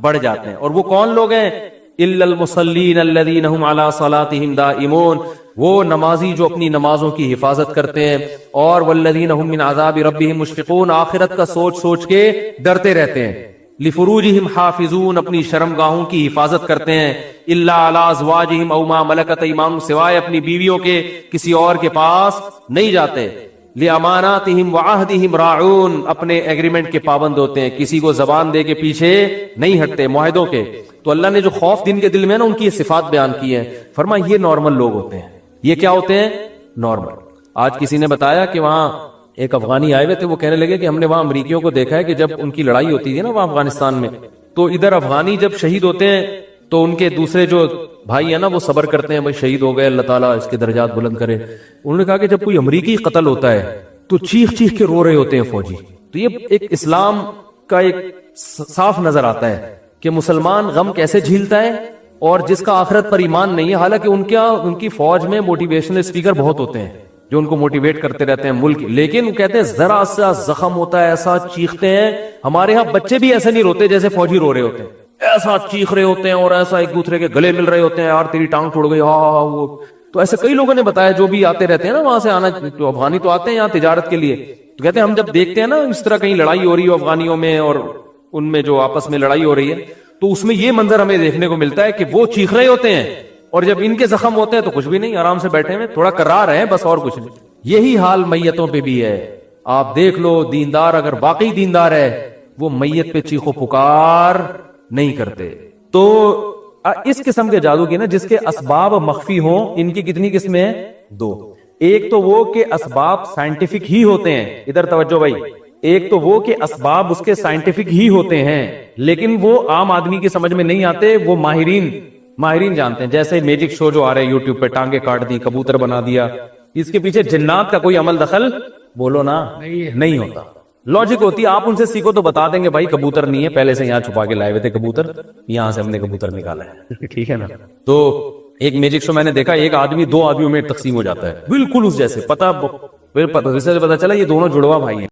بڑھ جاتے ہیں. اور وہ کون لوگ ہیں؟ الا المصلین الذین هم علی صلاتهم دائمون، وہ نمازی جو اپنی نمازوں کی حفاظت کرتے ہیں. اور والذین هم من عذاب ربهم مشفقون، آخرت کا سوچ سوچ کے ڈرتے رہتے ہیں. لفروجہم حافظون، اپنی شرمگاہوں کی حفاظت کرتے ہیں. الا علی ازواجہم او ما ملکت ایمانہم، سوائے اپنی بیویوں کے کسی اور کے پاس نہیں جاتے. لاماناتہم وعہدہم راعون، اپنے ایگریمنٹ کے پابند ہوتے ہیں، کسی کو زبان دے کے پیچھے نہیں ہٹتے معاہدوں کے. تو اللہ نے جو خوف دن کے دل میں نا ان کی یہ صفات بیان کی ہے، فرمایا یہ نارمل لوگ ہوتے ہیں. یہ کیا ہوتے ہیں؟ نارمل. آج کسی نے بتایا کہ وہاں ایک افغانی آئے ہوئے تھے، وہ کہنے لگے کہ ہم نے وہاں امریکیوں کو دیکھا ہے کہ جب ان کی لڑائی ہوتی تھی نا وہاں افغانستان میں، تو ادھر افغانی جب شہید ہوتے ہیں تو ان کے دوسرے جو بھائی ہیں نا وہ صبر کرتے ہیں، بھائی شہید ہو گئے، اللہ تعالیٰ اس کے درجات بلند کرے. انہوں نے کہا کہ جب کوئی امریکی قتل ہوتا ہے تو چیخ چیخ کے رو رہے ہوتے ہیں فوجی. تو یہ ایک اسلام کا ایک صاف نظر آتا ہے کہ مسلمان غم کیسے جھیلتا ہے، اور جس کا آخرت پر ایمان نہیں ہے. حالانکہ ان کی فوج میں موٹیویشنل اسپیکر بہت ہوتے ہیں جو ان کو موٹیویٹ کرتے رہتے ہیں ملک، لیکن وہ کہتے ہیں ذرا سا زخم ہوتا ہے ایسا چیختے ہیں. ہمارے ہاں بچے بھی ایسے نہیں روتے جیسے فوجی رو رہے ہوتے ہیں، ایسا چیخ رہے ہوتے ہیں اور ایسا ایک دوسرے کے گلے مل رہے ہوتے ہیں، یار تیری ٹانگ ٹوڑ گئی، ہاں وہ. تو ایسے کئی لوگوں نے بتایا جو بھی آتے رہتے ہیں نا وہاں سے آنا، جو افغانی تو آتے ہیں یہاں تجارت کے لیے، تو کہتے ہیں ہم جب دیکھتے ہیں نا اس طرح کہیں لڑائی ہو رہی ہو افغانیوں میں اور ان میں جو آپس میں لڑائی ہو رہی ہے، تو اس میں یہ منظر ہمیں دیکھنے کو ملتا ہے کہ وہ چیخ رہے ہوتے ہیں، اور جب ان کے زخم ہوتے ہیں تو کچھ بھی نہیں، آرام سے بیٹھے ہوئے تھوڑا کرا رہے ہیں بس، اور کچھ نہیں. یہی حال میتوں پہ بھی ہے. آپ دیکھ لو دیندار اگر واقعی دیندار ہے وہ میت پہ چیخو پکار نہیں کرتے. تو اس قسم کے جادو کی نا جس کے اسباب مخفی ہوں، ان کی کتنی قسمیں ہیں؟ دو. ایک تو وہ کہ اسباب سائنٹیفک ہی ہوتے ہیں، ادھر توجہ بھائی. ایک تو وہ کہ اسباب اس کے سائنٹیفک ہی ہوتے ہیں لیکن وہ عام آدمی کی سمجھ میں نہیں آتے، وہ ماہرین جانتے ہیں. جیسے میجک شو جو آ رہے ہیں یوٹیوب پہ، ٹانگیں کاٹ دی، کبوتر بنا دیا، اس کے پیچھے جنات کا کوئی عمل دخل بولو نا, نہیں ہوتا. لاجک ہوتی ہے, آپ ان سے سیکھو تو بتا دیں گے بھائی کبوتر نہیں ہے, پہلے سے یہاں چھپا کے لائے ہوئے تھے کبوتر, یہاں سے ہم نے کبوتر نکالا ہے. ٹھیک ہے نا. تو ایک میجک شو میں نے دیکھا, ایک آدمی 2 آدمیوں میں تقسیم ہو جاتا ہے بالکل اس جیسے, پتا چلا یہ دونوں جڑوا بھائی ہیں.